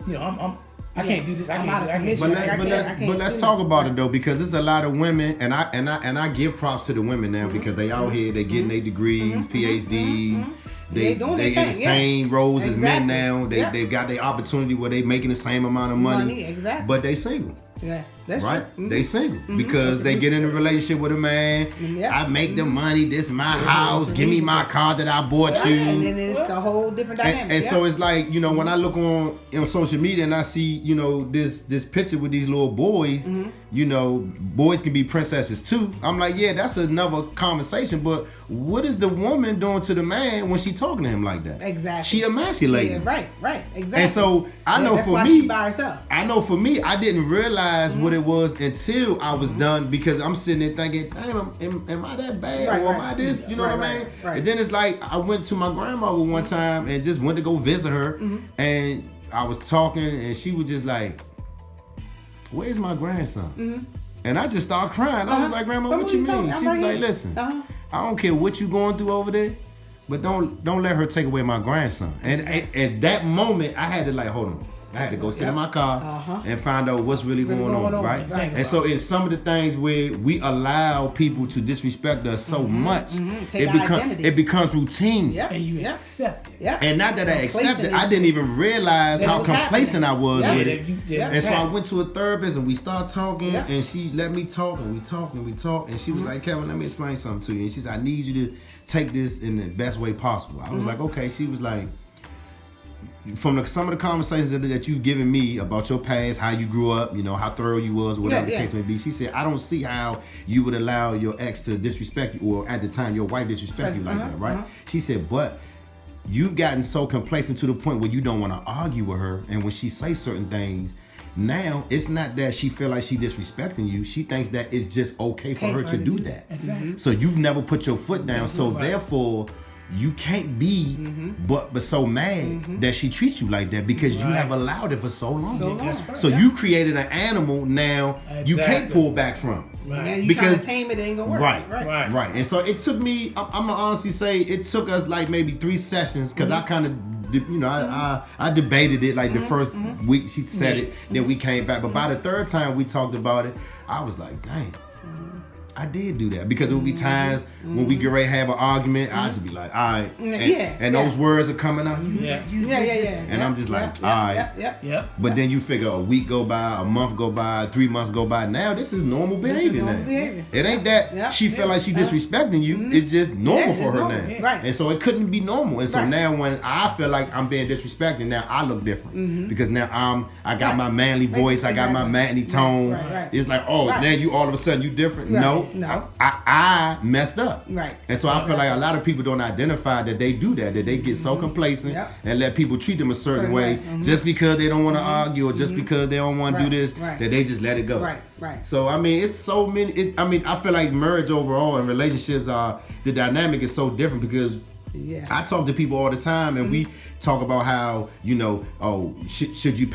you know, I can't do this. I can't do that. But let's talk about it though, because there's a lot of women, and I give props to the women now because they out here, they getting their degrees, PhDs. They in the same roles as men now. They got their opportunity where they making the same amount of money. But they single. Yeah, that's right. True. They single because they get in a relationship with a man. I make the money. This is my house. Give me my car that I bought you. And then it's a whole different dynamic. And so it's like, you know, when I look on social media and I see, you know, this picture with these little boys, you know, boys can be princesses too. I'm like, yeah, that's another conversation. But what is the woman doing to the man when she talking to him like that? Exactly. She emasculating. Yeah, right. Exactly. And so I know for me, she's by herself. I know for me, I didn't realize what it was until I was done, because I'm sitting there thinking, damn, am I that bad? Or am I this? You know what I mean? Right. And then it's like, I went to my grandmother one time and just went to go visit her, and I was talking and she was just like, where's my grandson? And I just started crying. I was like, Grandma, what you mean? She was like, listen, I don't care what you going through over there, but don't let her take away my grandson. And at that moment, I had to like, hold on. I had to go sit in my car and find out what's really going on, right? And so in some of the things where we allow people to disrespect us so much, it becomes routine. And you accept it. And not that I accept it, I didn't even realize how complacent I was with it. And so I went to a therapist and we started talking, and she let me talk, and we talked, and she was like, Kevin, let me explain something to you. And she said, I need you to take this in the best way possible. I was like, okay. She was like, from some of the conversations that you've given me about your past, how you grew up, you know, how thorough you was, whatever the case may be. She said, I don't see how you would allow your ex to disrespect you, or at the time your wife disrespect you like that, right? She said, but you've gotten so complacent to the point where you don't want to argue with her, and when she says certain things, now it's not that she feel like she disrespecting you. She thinks that it's just okay for her to do that. Exactly. So you've never put your foot down. So therefore, you can't be but so mad that she treats you like that, because you have allowed it for so long. So you created an animal now you can't pull back from. Right. You trying to tame it, ain't gonna work. Right. And so it took me, I'm gonna honestly say, it took us like maybe 3 sessions, because I kind of, you know, I debated it like the first week she said it, then we came back. But by the third time we talked about it, I was like, dang. I did do that, because it would be times when we get ready to have an argument, I'd just be like, all right. And those words are coming out. And I'm just like, all right. But then you figure a week go by, a month go by, 3 months go by. Now this is normal behavior now. It ain't that she feel like she disrespecting you. It's just normal for her now. Right. And so it couldn't be normal. And so now when I feel like I'm being disrespected, now I look different. Because now I got my manly voice, I got my manly tone. It's like, oh, now you all of a sudden you different. No. I messed up. Right. And so I feel like a lot of people don't identify that they do that they get so complacent and let people treat them a certain way just because they don't want to argue, or just because they don't want to do this, that they just let it go. Right. So I mean, it's so many. I feel like marriage overall and relationships the dynamic is so different, because I talk to people all the time, and we talk about how, you know, should you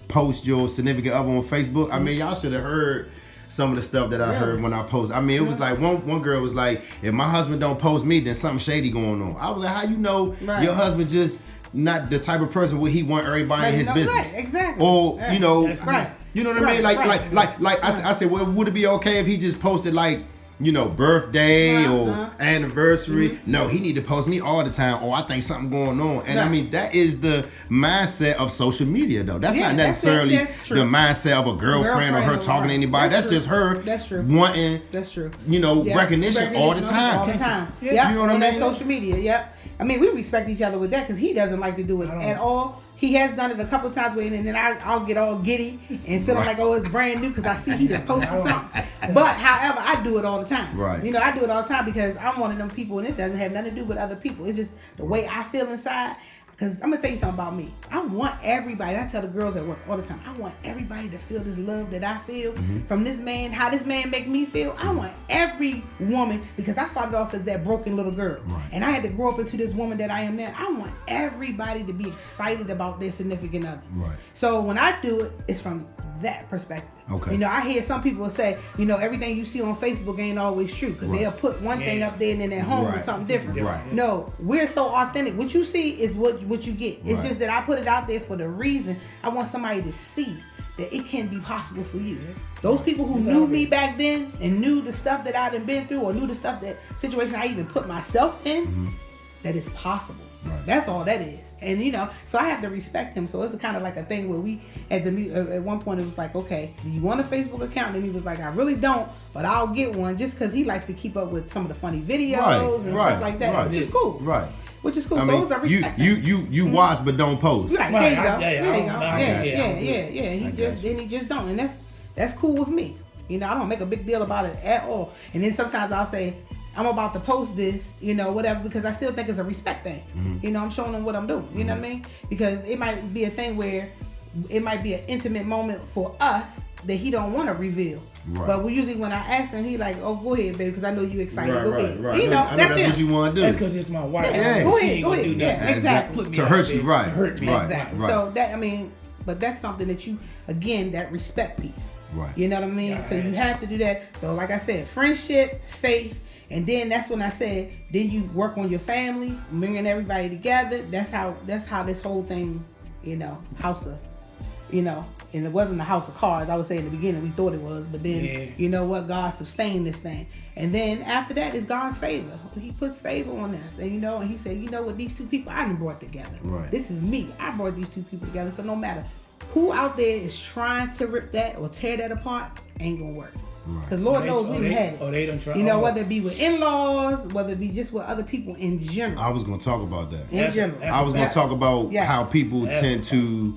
post your significant other on Facebook? I mean, y'all should have heard some of the stuff that I heard when I post. I mean, it was like one girl was like, if my husband don't post me, then something shady going on. I was like, how you know your husband just not the type of person where he want everybody in his business? Right, exactly. Or you know right. You know what I mean? Like I said, well, would it be okay if he just posted like birthday or anniversary. No, he need to post me all the time. Or I think something going on. And I mean, that is the mindset of social media, though. That's not necessarily the mindset of a girlfriend or her talking to anybody. That's just her wanting, recognition all the time. All the time. Yeah. You know what I mean? That social media. Yep. I mean, we respect each other with that because he doesn't like to do it at all. He has done it a couple of times, and then I'll get all giddy and feeling like, it's brand new because I see he just posted something. But however, I do it all the time. Right. I do it all the time because I'm one of them people, and it doesn't have nothing to do with other people. It's just the way I feel inside. Because I'm going to tell you something about me. I want everybody, I tell the girls at work all the time, I want everybody to feel this love that I feel from this man, how this man make me feel. I want every woman, because I started off as that broken little girl. Right. And I had to grow up into this woman that I am now. I want everybody to be excited about their significant other. Right. So when I do it, it's from that perspective. Okay. I hear some people say, everything you see on Facebook ain't always true because they'll put one thing up there and then at home is something different. Right. No, we're so authentic. What you see is what you get. It's just that I put it out there for the reason I want somebody to see that it can be possible for you. Those people who knew me back then and knew the stuff that I done been through or knew the stuff that situation I even put myself in, that it's possible. Right. That's all that is. And so I have to respect him. So it's kind of like a thing where we at one point it was like, okay, do you want a Facebook account? And he was like, I really don't, but I'll get one just because he likes to keep up with some of the funny videos and stuff like that, which is cool. Right. Which is cool. So it was a respect. You watch but don't post. Right. There you go. Yeah. He just don't, and that's cool with me. I don't make a big deal about it at all. And then sometimes I'll say, I'm about to post this, whatever, because I still think it's a respect thing. I'm showing them what I'm doing. You know what I mean? Because it might be a thing where it might be an intimate moment for us that he don't want to reveal. Right. But usually when I ask him, he like, oh, go ahead, baby, because I know you excited. Go ahead. Right. That's what you want to do. That's because it's my wife. Yeah. Go ahead. Yeah, exactly. To hurt you, right. To hurt me. Right. Exactly. Right. So but that's something that that respect piece. Right. You know what I mean? Yeah, so you have to do that. So like I said, friendship, faith, and then that's when I said, then you work on your family, bringing everybody together. That's how this whole thing, house of, and it wasn't a house of cards. I would say in the beginning we thought it was, but then you know what, God sustained this thing. And then after that is God's favor. He puts favor on us. And and he said, what, these two people I done brought together. Right. This is me. I brought these two people together. So no matter who out there is trying to rip that or tear that apart, ain't gonna work. Because Lord knows we done had it. They done tried. Whether it be with in-laws, whether it be just with other people in general. I was going to talk about that. In general. I was going to talk about how people tend to,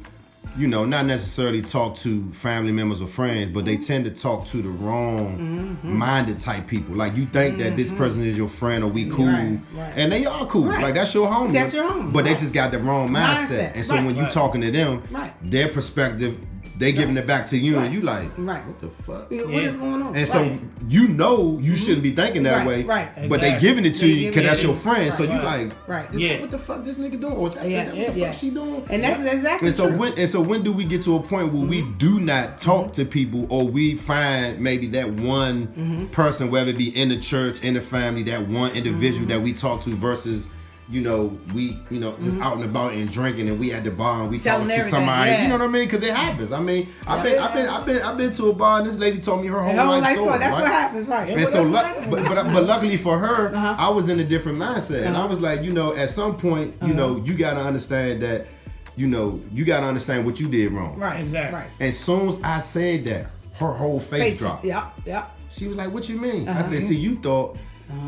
not necessarily talk to family members or friends, but they tend to talk to the wrong-minded type people. Like, you think that this person is your friend or we cool, and they are cool. Right. Like, that's your homie. That's your homie. But they just got the wrong mindset. And so when you talking to them, their perspective, they giving it back to you, and you like, what the fuck? What is going on? And so you shouldn't be thinking that way, but they giving it to you because that's your friend. So you like, what the fuck this nigga doing? Or what the fuck she doing? And that's exactly true. And so when do we get to a point where we do not talk to people, or we find maybe that one person, whether it be in the church, in the family, that one individual that we talk to versus we just out and about and drinking, and we at the bar and we talking to somebody, you know what I mean? Because it happens. I mean, I've been to a bar and this lady told me her whole life story. That's what happens, right? And so, but luckily for her, I was in a different mindset, and I was like, at some point, you gotta understand that, you gotta understand what you did wrong. Right, exactly. Right. And soon as I said that, her whole face dropped. Yeah. She was like, "What you mean?" I said, "See, you thought."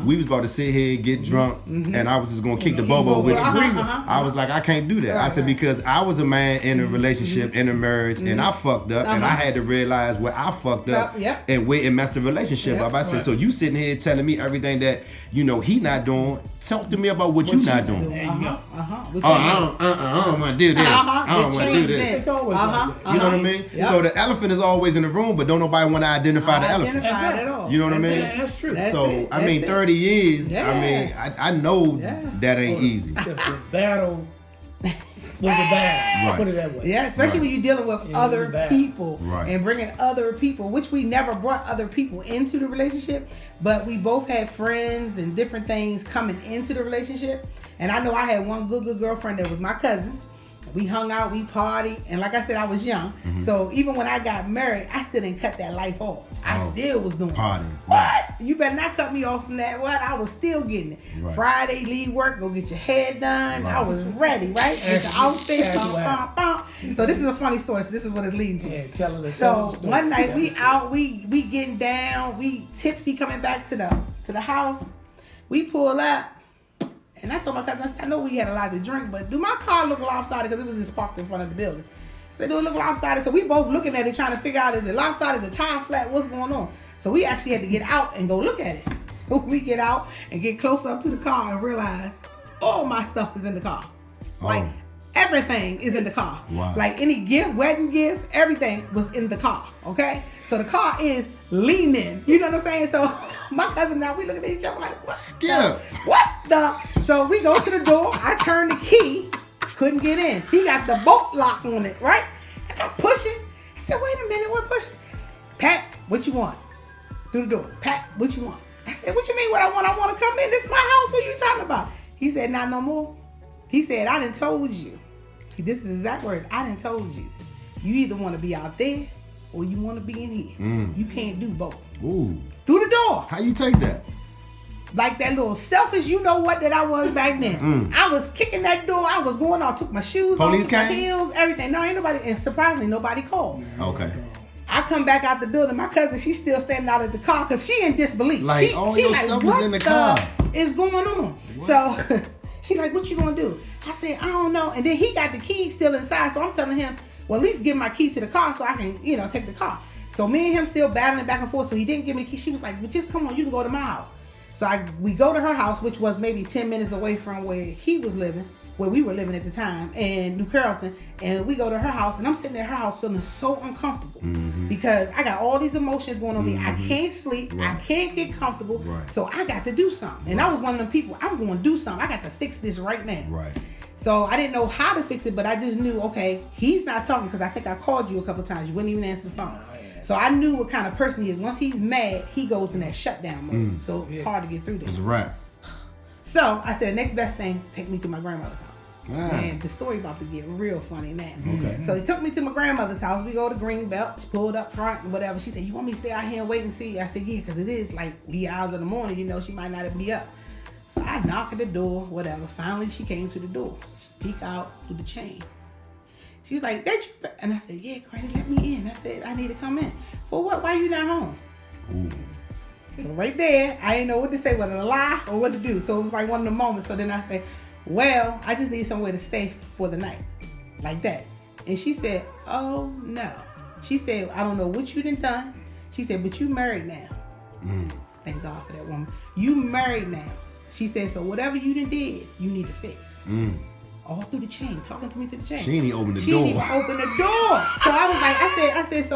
We was about to sit here, get drunk, and I was just gonna kick the bobo with you. I was like, I can't do that. I said, because I was a man in a relationship, in a marriage, and I fucked up, and I had to realize where I fucked up and where it messed the relationship up. I said, so you sitting here telling me everything that he not doing. Talk to me about what you not doing. I don't want to do this. I don't want to do this. It's always like that. You know what I mean? So the elephant is always in the room, but don't nobody want to identify the elephant. At all. You know what I mean? That's true. So I mean, 30 years. I mean, I know that ain't easy. The battle was a battle. Right. Put it that way. Yeah, especially when you're dealing with other people right. and bringing other people, which we never brought other people into the relationship, but we both had friends and different things coming into the relationship. And I know I had one good girlfriend that was my cousin. We hung out, we partied, and like I said, I was young. Mm-hmm. So even when I got married, I still didn't cut that life off. I still was doing partying. What? You better not cut me off from that. What? I was still getting it. Right. Friday, leave work, go get your hair done. Right. I was ready, right? Get the outfit. So this is a funny story. So this is what it's leading to. Yeah, tell us. So one night we out, we getting down, we tipsy coming back to the house. We pull up. And I told my cousin, I know we had a lot to drink, but do my car look lopsided? Because it was just parked in front of the building. I said, do it look lopsided? So we both looking at it, trying to figure out, is it lopsided, is the tire flat, what's going on? So we actually had to get out and go look at it. We get out and get close up to the car and realize all my stuff is in the car. Like, everything is in the car. Wow. Like any gift, wedding gift, everything was in the car, okay? So the car is leaning, you know what I'm saying? So my cousin now, we looking at each other like, what Skip. what the? So we go to the door, I turn the key, couldn't get in. He got the bolt lock on it, right? And I'm pushing. I said, wait a minute, what pushing? Pat, what you want? Through the door. Pat, what you want? I said, what you mean what I want? I want to come in. This is my house. What are you talking about? He said, not no more. He said, I done told you. This is exact words. I done told you. You either want to be out there or you want to be in here. You can't do both. Ooh. Through the door. How you take that? Like that little selfish, you know what, that I was back then. I was kicking that door. I was going off, took my shoes Police off, my came? heels, everything. No, ain't nobody, and surprisingly, nobody called. Okay. I come back out the building. My cousin, she's still standing out of the car because she in disbelief. Like, she your like, stuff what was in the car. is going on? What? So she like, what you gonna do? I said, I don't know. And then he got the key still inside. So I'm telling him, well, at least give my key to the car so I can, take the car. So me and him still battling back and forth. So he didn't give me the key. She was like, well, just come on, you can go to my house. So we go to her house, which was maybe 10 minutes away from where he was living, where we were living at the time, in New Carrollton. And we go to her house, and I'm sitting at her house feeling so uncomfortable because I got all these emotions going on me. I can't sleep. Right. I can't get comfortable. Right. So I got to do something. And I was one of them people, I'm going to do something. I got to fix this right now. Right. So I didn't know how to fix it, but I just knew, okay, he's not talking because I think I called you a couple of times. You wouldn't even answer the phone. So I knew what kind of person he is. Once he's mad, he goes in that shutdown mode. So it's hard to get through this. It's a wrap. So I said, the next best thing, take me to my grandmother's house. And the story about to get real funny now. Okay. So he took me to my grandmother's house. We go to Greenbelt. She pulled up front and whatever. She said, you want me to stay out here and wait and see? I said, yeah, because it is like wee hours in the morning. She might not be up. So I knock at the door, whatever. Finally, she came to the door. She peeked out through the chain. She was like, that you? And I said, yeah, Granny, let me in. I said, I need to come in. For what? Why you not home? Ooh. So right there, I didn't know what to say, whether to lie or what to do. So it was like one of the moments. So then I said, well, I just need somewhere to stay for the night. Like that. And she said, oh, no. She said, I don't know what you done. She said, but you married now. Thank God for that woman. You married now. She said, so whatever you done did, you need to fix. All through the chain, talking to me through the chain. She didn't even open the door. She didn't even open the door. So I was like, I said,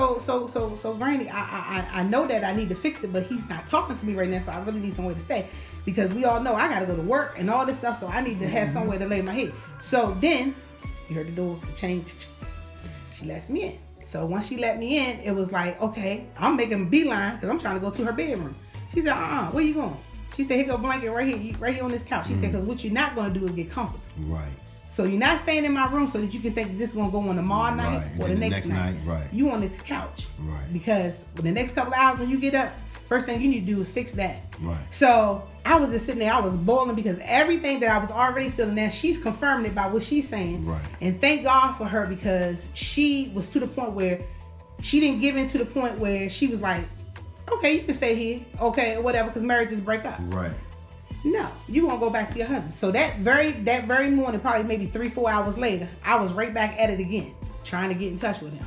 so Granny, I know that I need to fix it, but he's not talking to me right now, so I really need somewhere to stay. Because we all know I gotta go to work and all this stuff, so I need to have somewhere to lay my head. So then, you heard the door, the chain, she lets me in. So once she let me in, it was like, okay, I'm making a beeline, because I'm trying to go to her bedroom. She said, where you going? She said, here go a blanket right here on this couch. She said, because what you're not gonna do is get comfortable. Right. So you're not staying in my room so that you can think that this is going to go on tomorrow night or the next night. Right. You on this couch. Right. Because for the next couple of hours when you get up, first thing you need to do is fix that. Right. So I was just sitting there, I was boiling because everything that I was already feeling now, she's confirming it by what she's saying. Right. And thank God for her because she was to the point where she didn't give in to the point where she was like, okay, you can stay here. Okay, or whatever, because marriages break up. Right. No, you gonna go back to your husband. So that very morning, probably maybe 3-4 hours later, I was right back at it again, trying to get in touch with him.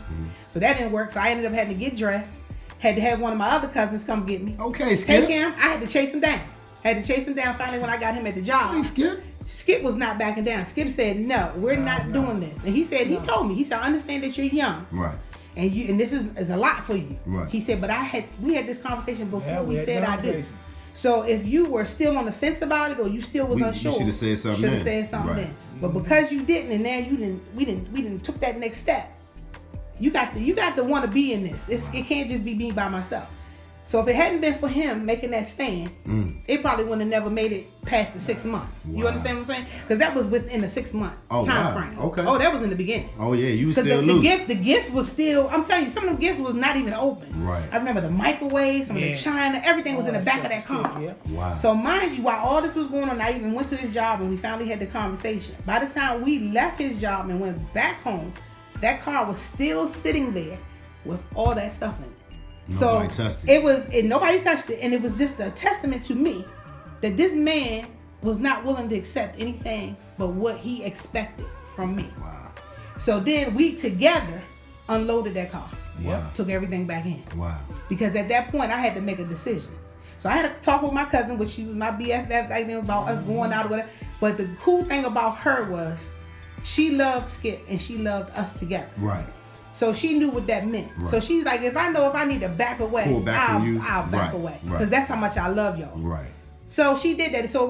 So that didn't work. So I ended up having to get dressed. Had to have one of my other cousins come get me. Okay, Skip. Take him. I had to chase him down. Finally when I got him at the job. Hey, Skip. Skip was not backing down. Skip said, no, we're not doing this. And he said, he told me, he said, I understand that you're young. Right. And this is a lot for you. Right. He said, but we had this conversation before we said I do. do. So if you were still on the fence about it, or you still was unsure, you should have said something. Should have said something then. But because you didn't, and now we didn't took that next step. You got to want to be in this. It can't just be me by myself. So if it hadn't been for him making that stand, it probably would have never made it past the 6 months. Wow. You understand what I'm saying? Because that was within the 6 month time frame. Okay. Oh, that was in the beginning. Oh yeah, you was still Because the gift was still. I'm telling you, some of them gifts was not even open. Right. I remember the microwave, some of the china, everything was in the back of that car. Yeah. Wow. So mind you, while all this was going on, I even went to his job and we finally had the conversation. By the time we left his job and went back home, that car was still sitting there with all that stuff in it. Nobody touched it. Nobody touched it, and it was just a testament to me that this man was not willing to accept anything but what he expected from me. Wow. So then we together unloaded that car. Wow. Took everything back in. Wow. Because at that point I had to make a decision. So I had to talk with my cousin, which she was my BFF back then, about us going out or whatever. But the cool thing about her was she loved Skip and she loved us together. Right. So she knew what that meant. Right. So she's like, if I need to back away, I'll back away. Because that's how much I love y'all. Right. So she did that. So it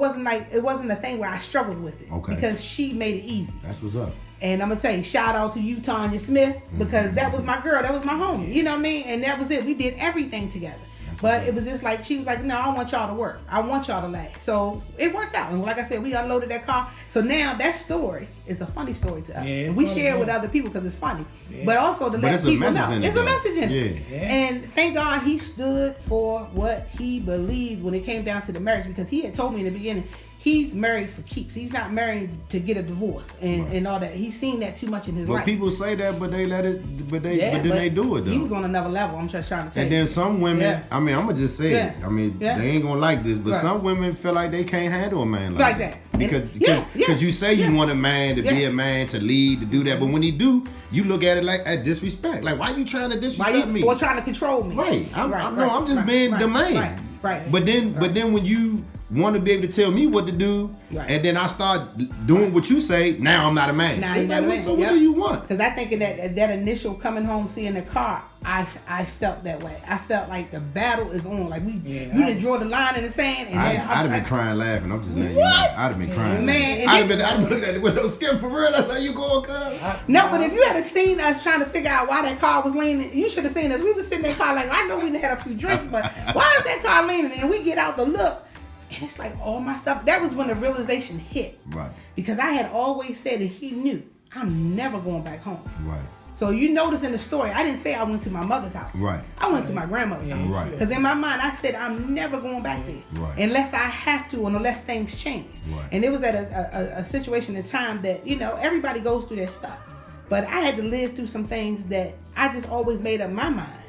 wasn't a thing where I struggled with it. Okay. Because she made it easy. That's what's up. And I'm gonna tell you, shout out to you, Tanya Smith, because that was my girl, that was my homie. You know what I mean? And that was it. We did everything together. But it was just like, she was like, no, I want y'all to work. I want y'all to last. So it worked out. And like I said, we unloaded that car. So now that story is a funny story to us. Yeah, and we share it with other people because it's funny. Yeah. But also to let people know. It's a message in it. Yeah. And thank God he stood for what he believed when it came down to the marriage, because he had told me in the beginning, he's married for keeps. He's not married to get a divorce and all that. He's seen that too much in his life. But people say that, but they let it. But then they do it though. He was on another level. I'm just trying to tell you. you. And then some women. I mean, I'm gonna just say it. I mean, they ain't gonna like this, but some women feel like they can't handle a man like that. Because you say you want a man to be a man, to lead, to do that, but when he do, you look at it like at disrespect. Like, why you trying to disrespect me? Or trying to control me? Right. I'm just being the man. Right. But then when you want to be able to tell me what to do, and then I start doing what you say, now I'm not a man. Now you're not a man. So what do you want? Because I think in that initial coming home, seeing the car, I felt that way. I felt like the battle is on. Like you didn't draw the line in the sand. And I'd have been crying laughing. I'm just letting you know. I'd have been crying. Man, I'd have looked at the window, Skip, for real. That's how you going, cuz? No, but if you had seen us trying to figure out why that car was leaning, you should have seen us. We was sitting in the car like, I know we had a few drinks, but why is that car leaning? And we get out the look, and it's like all my stuff. That was when the realization hit. Right. Because I had always said that he knew I'm never going back home. Right. So you notice in the story, I didn't say I went to my mother's house. Right. I went to my grandmother's house. Right. Because in my mind, I said I'm never going back there. Right. Unless I have to, and unless things change. Right. And it was at a situation in time that, everybody goes through that stuff. But I had to live through some things that I just always made up my mind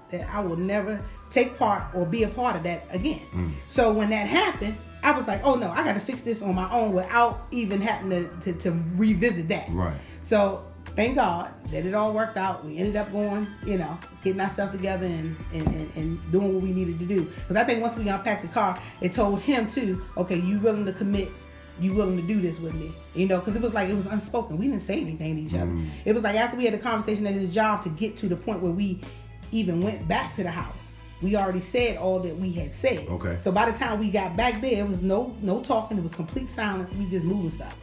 that I will never take part or be a part of that again. So when that happened, I was like, oh no, I got to fix this on my own without even having to revisit that. Right. So thank God that it all worked out. We ended up going, getting ourselves together and doing what we needed to do. Because I think once we unpacked the car, it told him too, okay, you willing to commit, you willing to do this with me. Because it was unspoken. We didn't say anything to each other. It was like after we had a conversation at his job to get to the point where we even went back to the house. We already said all that we had said. Okay. So by the time we got back there, it was no talking. It was complete silence. We just moving stuff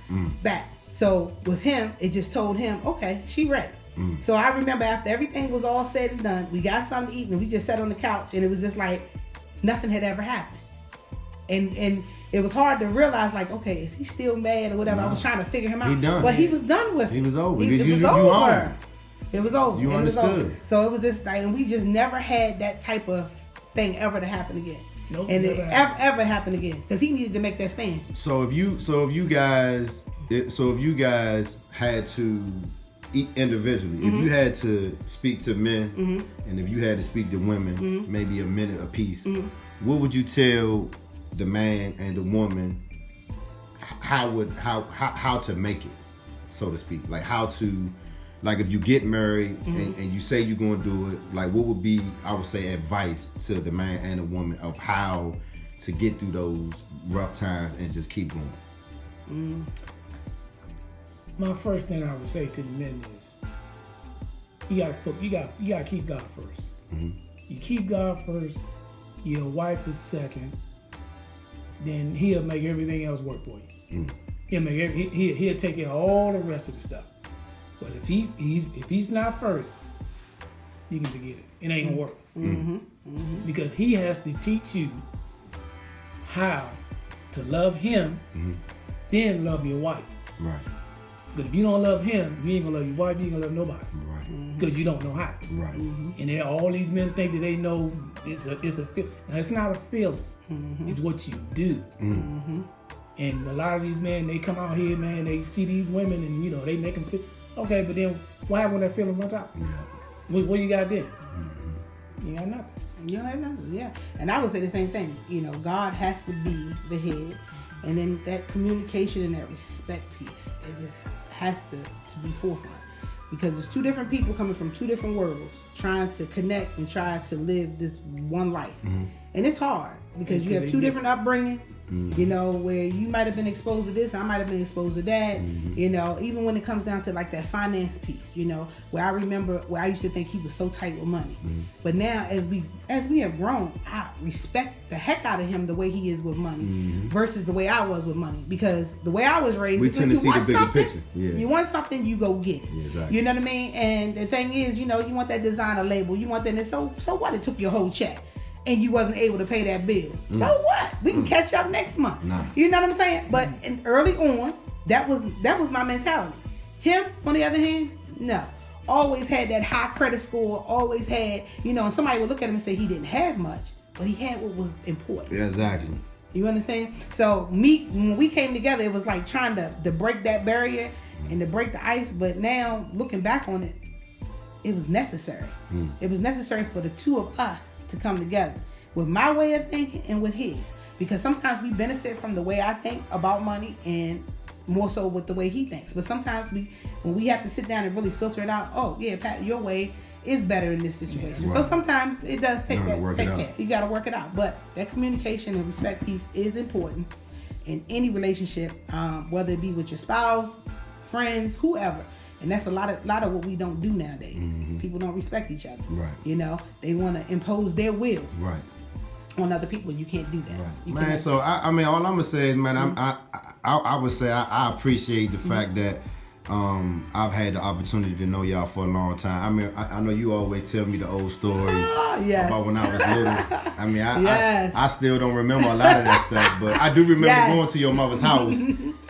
back. So with him, it just told him, okay, she ready. So I remember after everything was all said and done, we got something to eat and we just sat on the couch and it was just like nothing had ever happened. And it was hard to realize, like, okay, is he still mad or whatever? No. I was trying to figure him out. But he was done with it. He was over. It was over. It was over. You understood. So it was just like, and we just never had that type of thing ever to happen again. Nope, and it ever happened again because he needed to make that stand. So if you guys had to eat individually, if you had to speak to men and if you had to speak to women, maybe a minute apiece, what would you tell the man and the woman how to make it, so to speak? Like how to, like if you get married and you say you're going to do it, like what would be, I would say, advice to the man and the woman of how to get through those rough times and just keep going? My first thing I would say to the men is you gotta keep God first. You keep God first, your wife is second, then he'll make everything else work for you. He'll take care of all the rest of the stuff. But if he's not first, you can forget it. It ain't gonna work. Because he has to teach you how to love him, then love your wife. Right. Because if you don't love him, you ain't gonna love your wife, you ain't gonna love nobody. Right. Because you don't know how. Right. And all these men think that they know it's a feeling. Now, it's not a feeling. It's what you do. And a lot of these men, they come out here, man, they see these women and, you know, they make them feel, okay, but then what happened when that feeling runs out? Yeah. What you got then? You got nothing. You don't have nothing, yeah. And I would say the same thing. You know, God has to be the head. And then that communication and that respect piece, it just has to be forefront. Because there's two different people coming from two different worlds trying to connect and try to live this one life. And it's hard because you have two different upbringings, you know, where you might have been exposed to this, I might have been exposed to that, you know, even when it comes down to like that finance piece, you know, where I remember where I used to think he was so tight with money. But now as we have grown, I respect the heck out of him the way he is with money versus the way I was with money. Because the way I was raised, we tend to see the bigger picture. Yeah. You want something, you go get it. Yeah, exactly. You know what I mean? And the thing is, you know, you want that designer label, you want that, and so what? It took your whole check. And you wasn't able to pay that bill. So what? We can catch up next month. Nah. You know what I'm saying? But early on, that was my mentality. Him, on the other hand, no. Always had that high credit score, always had, you know, and somebody would look at him and say he didn't have much, but he had what was important. Yeah, exactly. You understand? So when we came together, it was like trying to break that barrier and to break the ice. But now, looking back on it, it was necessary. It was necessary for the two of us to come together with my way of thinking and with his, because sometimes we benefit from the way I think about money and more so with the way he thinks. But sometimes when we have to sit down and really filter it out, oh yeah, Pat, your way is better in this situation. Right. So sometimes it does take care. You got to work it out. But that communication and respect piece is important in any relationship, whether it be with your spouse, friends, whoever. And that's a lot of what we don't do nowadays. People don't respect each other. Right. You know, they want to impose their will on other people. You can't do that. Right. Man, so I mean, all I'm gonna say is, man, I would say I appreciate the fact that I've had the opportunity to know y'all for a long time. I mean, I know you always tell me the old stories about when I was little. I mean, I still don't remember a lot of that stuff, but I do remember going to your mother's house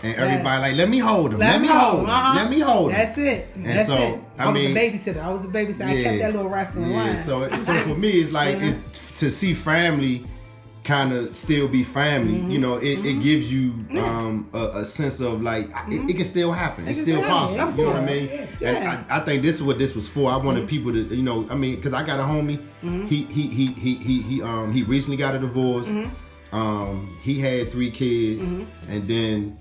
and everybody like, let me hold him, let me hold him. That's it. And so, it. I was the babysitter. I kept that little rascal in line. So for me, it's like it's to see family kind of still be family, you know, it gives you a sense of like it can still happen. It's still possible. You know what I mean? Yeah. And I think this is what this was for. I wanted people to, you know, I mean, because I got a homie. He recently got a divorce. He had 3 kids, and then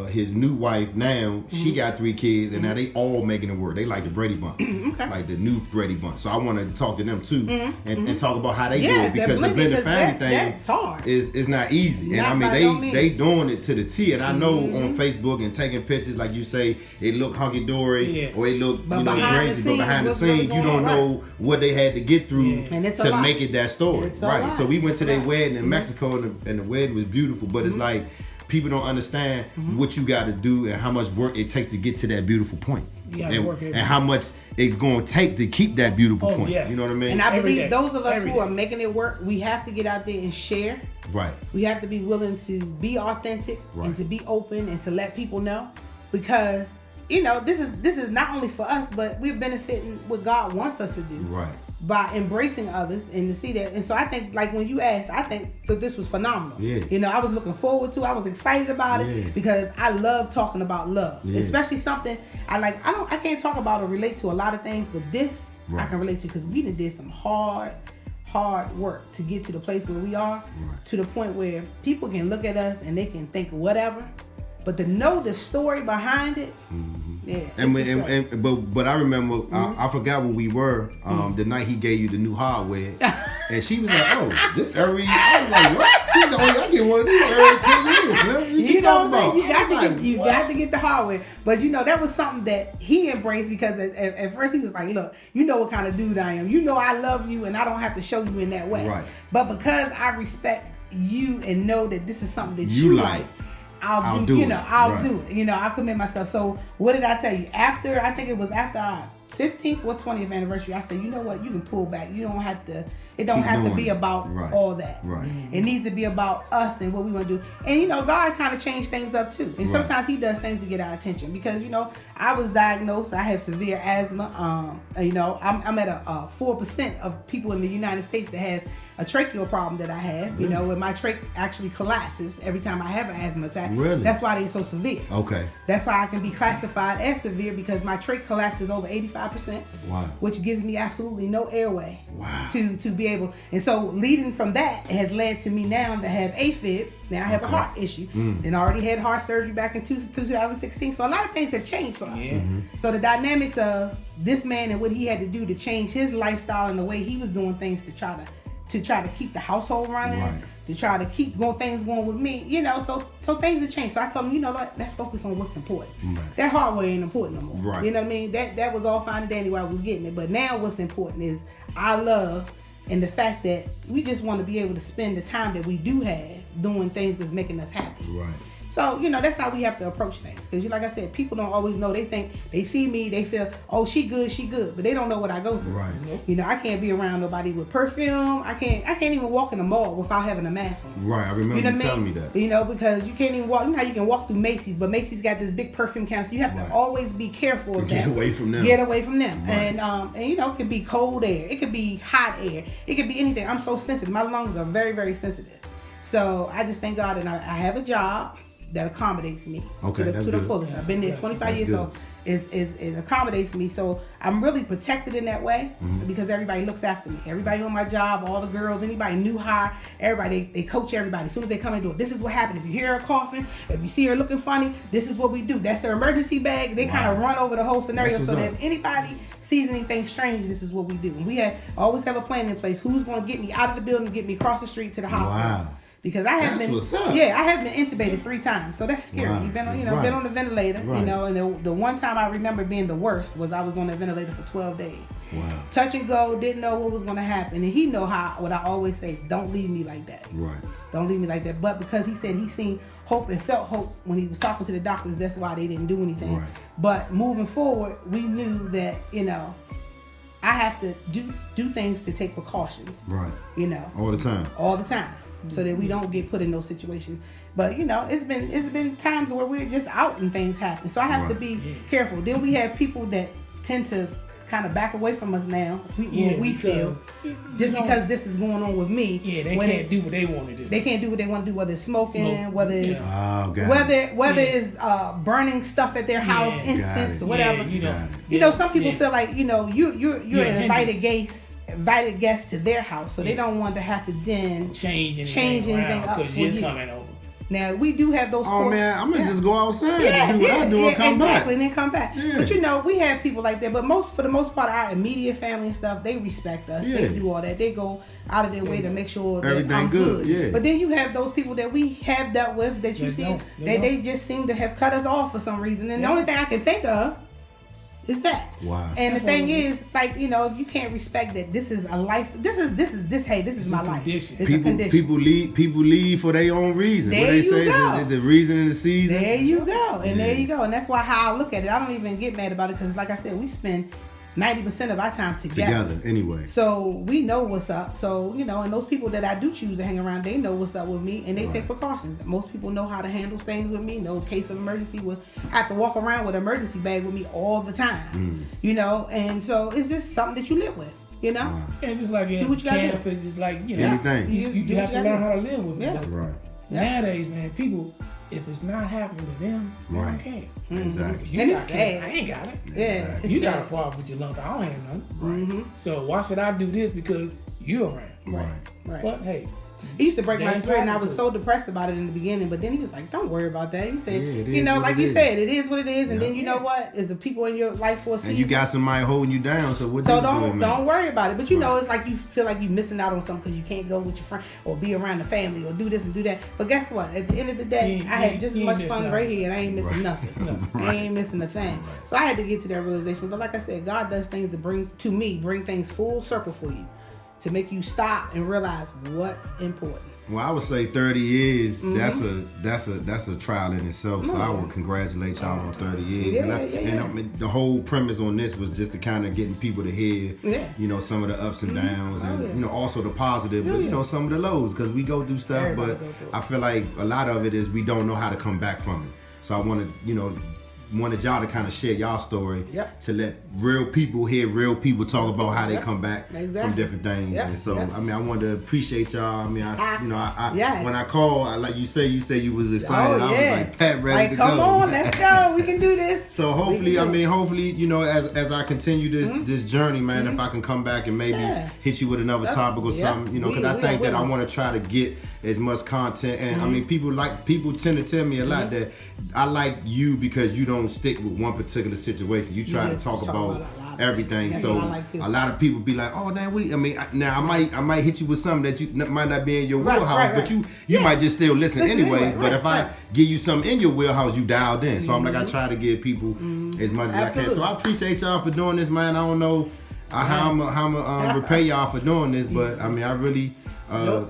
his new wife now, she got 3 kids, and now they all making it work. They like the Brady Bunch, like the new Brady Bunch. So I want to talk to them too, and talk about how they do it, because the blended family thing is not easy. And I mean, they doing it to the T. And I know on Facebook and taking pictures, like you say, it look hunky dory or it look crazy, but behind the scenes, you don't know what they had to get through to make it that story, right? So we went to their wedding in Mexico, and the wedding was beautiful, but it's like, people don't understand what you got to do and how much work it takes to get to that beautiful point, and how much it's going to take to keep that beautiful point. Yes. You know what I mean? And I believe those of us who are making it work, we have to get out there and share. Right. We have to be willing to be authentic and to be open and to let people know, because you know this is not only for us, but we're benefiting what God wants us to do. Right. By embracing others and to see that. And so I think, like when you asked, I think that this was phenomenal. Yeah. You know, I was looking forward to it. I was excited about it because I love talking about love. Yeah. Especially something I can't talk about or relate to a lot of things, but this I can relate to, because we did some hard work to get to the place where we are, to the point where people can look at us and they can think whatever, but to know the story behind it, but I remember I forgot where we were the night he gave you the new hardware, and she was like, "Oh, this every." I was like, "What?" She was like, "Oh, I get one of these every 10 years, man." What you talking about? You got to get the hardware, but you know that was something that he embraced, because at first he was like, "Look, you know what kind of dude I am. You know I love you, and I don't have to show you in that way. Right. But because I respect you and know that this is something that you like." I'll do it. You know, I'll do it. You know, I'll commit myself. So what did I tell you? I think it was after our 15th or 20th anniversary, I said, you know what, you can pull back. You don't have to, it don't have to be about all that. Right. It needs to be about us and what we want to do. And, you know, God kind of changed things up too. And sometimes he does things to get our attention because, you know, I was diagnosed, I have severe asthma. You know, I'm at a 4% of people in the United States that have a tracheal problem that I have, you know, where my trach actually collapses every time I have an asthma attack. Really? That's why they're so severe. Okay. That's why I can be classified as severe because my trach collapses over 85%. Wow. Which gives me absolutely no airway. Wow. To be able, and so leading from that has led to me now to have AFib. Now I have a heart issue. And I already had heart surgery back in 2016. So a lot of things have changed for us. Yeah. So the dynamics of this man and what he had to do to change his lifestyle and the way he was doing things to try to keep the household running, to try to keep things going with me, you know, so things have changed. So I told him, you know what, let's focus on what's important. That hardware ain't important no more. Right. You know what I mean? That was all fine and dandy where I was getting it. But now what's important is our love and the fact that we just want to be able to spend the time that we do have doing things that's making us happy. Right. So, you know, that's how we have to approach things. Because, like I said, people don't always know. They think, they see me, they feel, oh, she good. But they don't know what I go through. Right. You know, I can't be around nobody with perfume. I can't even walk in the mall without having a mask on. Right, I remember you telling me that. You know, because you can't even walk. You know how you can walk through Macy's, but Macy's got this big perfume counter. So you have to always be careful of that. Get away from them. Get away from them. Right. And you know, it could be cold air. It could be hot air. It could be anything. I'm so sensitive. My lungs are very, very sensitive. So I just thank God, and I have a job that accommodates me to the fullest. I've been there 25 years, so it accommodates me. So I'm really protected in that way because everybody looks after me. Everybody on my job, all the girls, anybody new hire, everybody, they coach everybody. As soon as they come in the door, this is what happened. If you hear her coughing, if you see her looking funny, this is what we do. That's their emergency bag. They kind of run over the whole scenario so that if anybody sees anything strange, this is what we do. And we always have a plan in place. Who's going to get me out of the building, get me across the street to the hospital. Wow. Because I have been intubated 3 times, so that's scary. Right. You've been on, been on the ventilator, Right. you know. And the one time I remember being the worst was I was on the ventilator for 12 days. Wow. Touch and go, didn't know what was going to happen, and he know what I always say: don't leave me like that. Right. Don't leave me like that. But because he said he seen hope and felt hope when he was talking to the doctors, that's why they didn't do anything. Right. But moving forward, we knew that I have to do things to take precautions. Right. You know. All the time. So that we don't get put in those situations. But you know, it's been times where we're just out and things happen. So I have to be careful. Then we have people that tend to kind of back away from us now. We feel just because this is going on with me. Yeah, they can't do what they want to do. They can't do what they want to do, whether it's smoking, whether it's whether it's burning stuff at their house, incense or whatever. Yeah, you know, some people feel like you're an invited guest to their house, so they don't want to have to then change anything up for you. Coming over. Now we do have those. Oh man, I'm gonna just go outside and do what I do and come back. And then come back. Yeah. But you know, we have people like that. But for the most part, our immediate family and stuff, they respect us. They do all that. They go out of their way to make sure that everything I'm good. Yeah. But then you have those people that we have dealt with that you see they just seem to have cut us off for some reason. And the only thing I can think of is that. Wow. And the thing is, like, you know, if you can't respect that this is a life, this is my life. It's a condition. People leave for their own reason. There what they you say go. is a reason in the season. There you go. And there you go. And that's how I look at it. I don't even get mad about it because, like I said, we spend 90% of our time together anyway. So we know what's up. So, you know, and those people that I do choose to hang around, they know what's up with me and they take precautions. Most people know how to handle things with me. No case of emergency will have to walk around with an emergency bag with me all the time. You know, and so it's just something that you live with. You know? Wow. And just like in cancer, just like, you know, anything. You have to learn how to live with it. Yeah. Right. Nowadays, man, people, if it's not happening to them, they don't care. Exactly. You And got it's cancer, sad. I ain't got it. Yeah. You got a problem with your lungs, I don't have none. Right. So why should I do this because you're around? Right. But hey, He used to break my That's spirit, and I was right. so depressed about it in the beginning. But then he was like, "Don't worry about that." He said, Yeah, it "You is know, what like it you is. said, it is what it is." And then you know what? Is the people in your life for a season. And you got somebody holding you down, so what? So you doing, don't worry about it. But you know, it's like you feel like you're missing out on something because you can't go with your friend or be around the family or do this and do that. But guess what? At the end of the day, I had just as much fun right here, and I ain't missing nothing. I ain't missing a thing. So I had to get to that realization. But like I said, God does things to bring things full circle for you, to make you stop and realize what's important. Well, I would say 30 years. That's a trial in itself. So I would congratulate y'all on 30 years. And the whole premise on this was just to kind of getting people to hear, you know, some of the ups and downs, and you know, also the positive, but you know, some of the lows, because we go through stuff. Everybody but I feel like a lot of it is we don't know how to come back from it. So I wanted y'all to kind of share y'all story to let real people hear real people talk about how they come back from different things. And so I mean, I wanted to appreciate y'all. I mean, when I called, like you say you was excited. I was like, Pat, ready to go. Come on, let's go. We can do this. So hopefully, you know, as I continue this journey, man, if I can come back and maybe hit you with another topic or something, you know, because I think that I want to try to get as much content. And I mean, people tend to tell me a lot that I like you because you don't stick with one particular situation. You try to talk about everything. So a lot of people be like, "Oh, I might hit you with something that you might not be in your wheelhouse, but you might just still listen anyway. But if I give you something in your wheelhouse, you dialed in. So I'm like, I try to give people as much as I can. So I appreciate y'all for doing this, man. I don't know how I'm repay y'all for doing this, but I mean, I really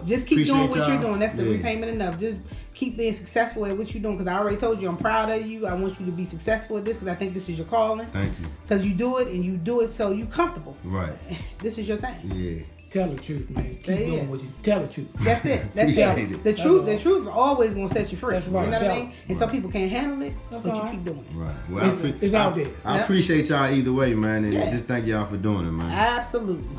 just keep doing what you're doing. That's the repayment enough. Just keep being successful at what you're doing, because I already told you I'm proud of you. I want you to be successful at this, because I think this is your calling. Thank you. Because you do it, and you do it so you comfortable. Right. This is your thing. Yeah. Tell the truth, man. Keep doing what you tell the truth. That's it. That's it. The truth is always gonna set you free. That's right. You know what I mean? And some people can't handle it, but you keep doing it. Right. Well, it's out there. I appreciate y'all either way, man, and just thank y'all for doing it, man. Absolutely.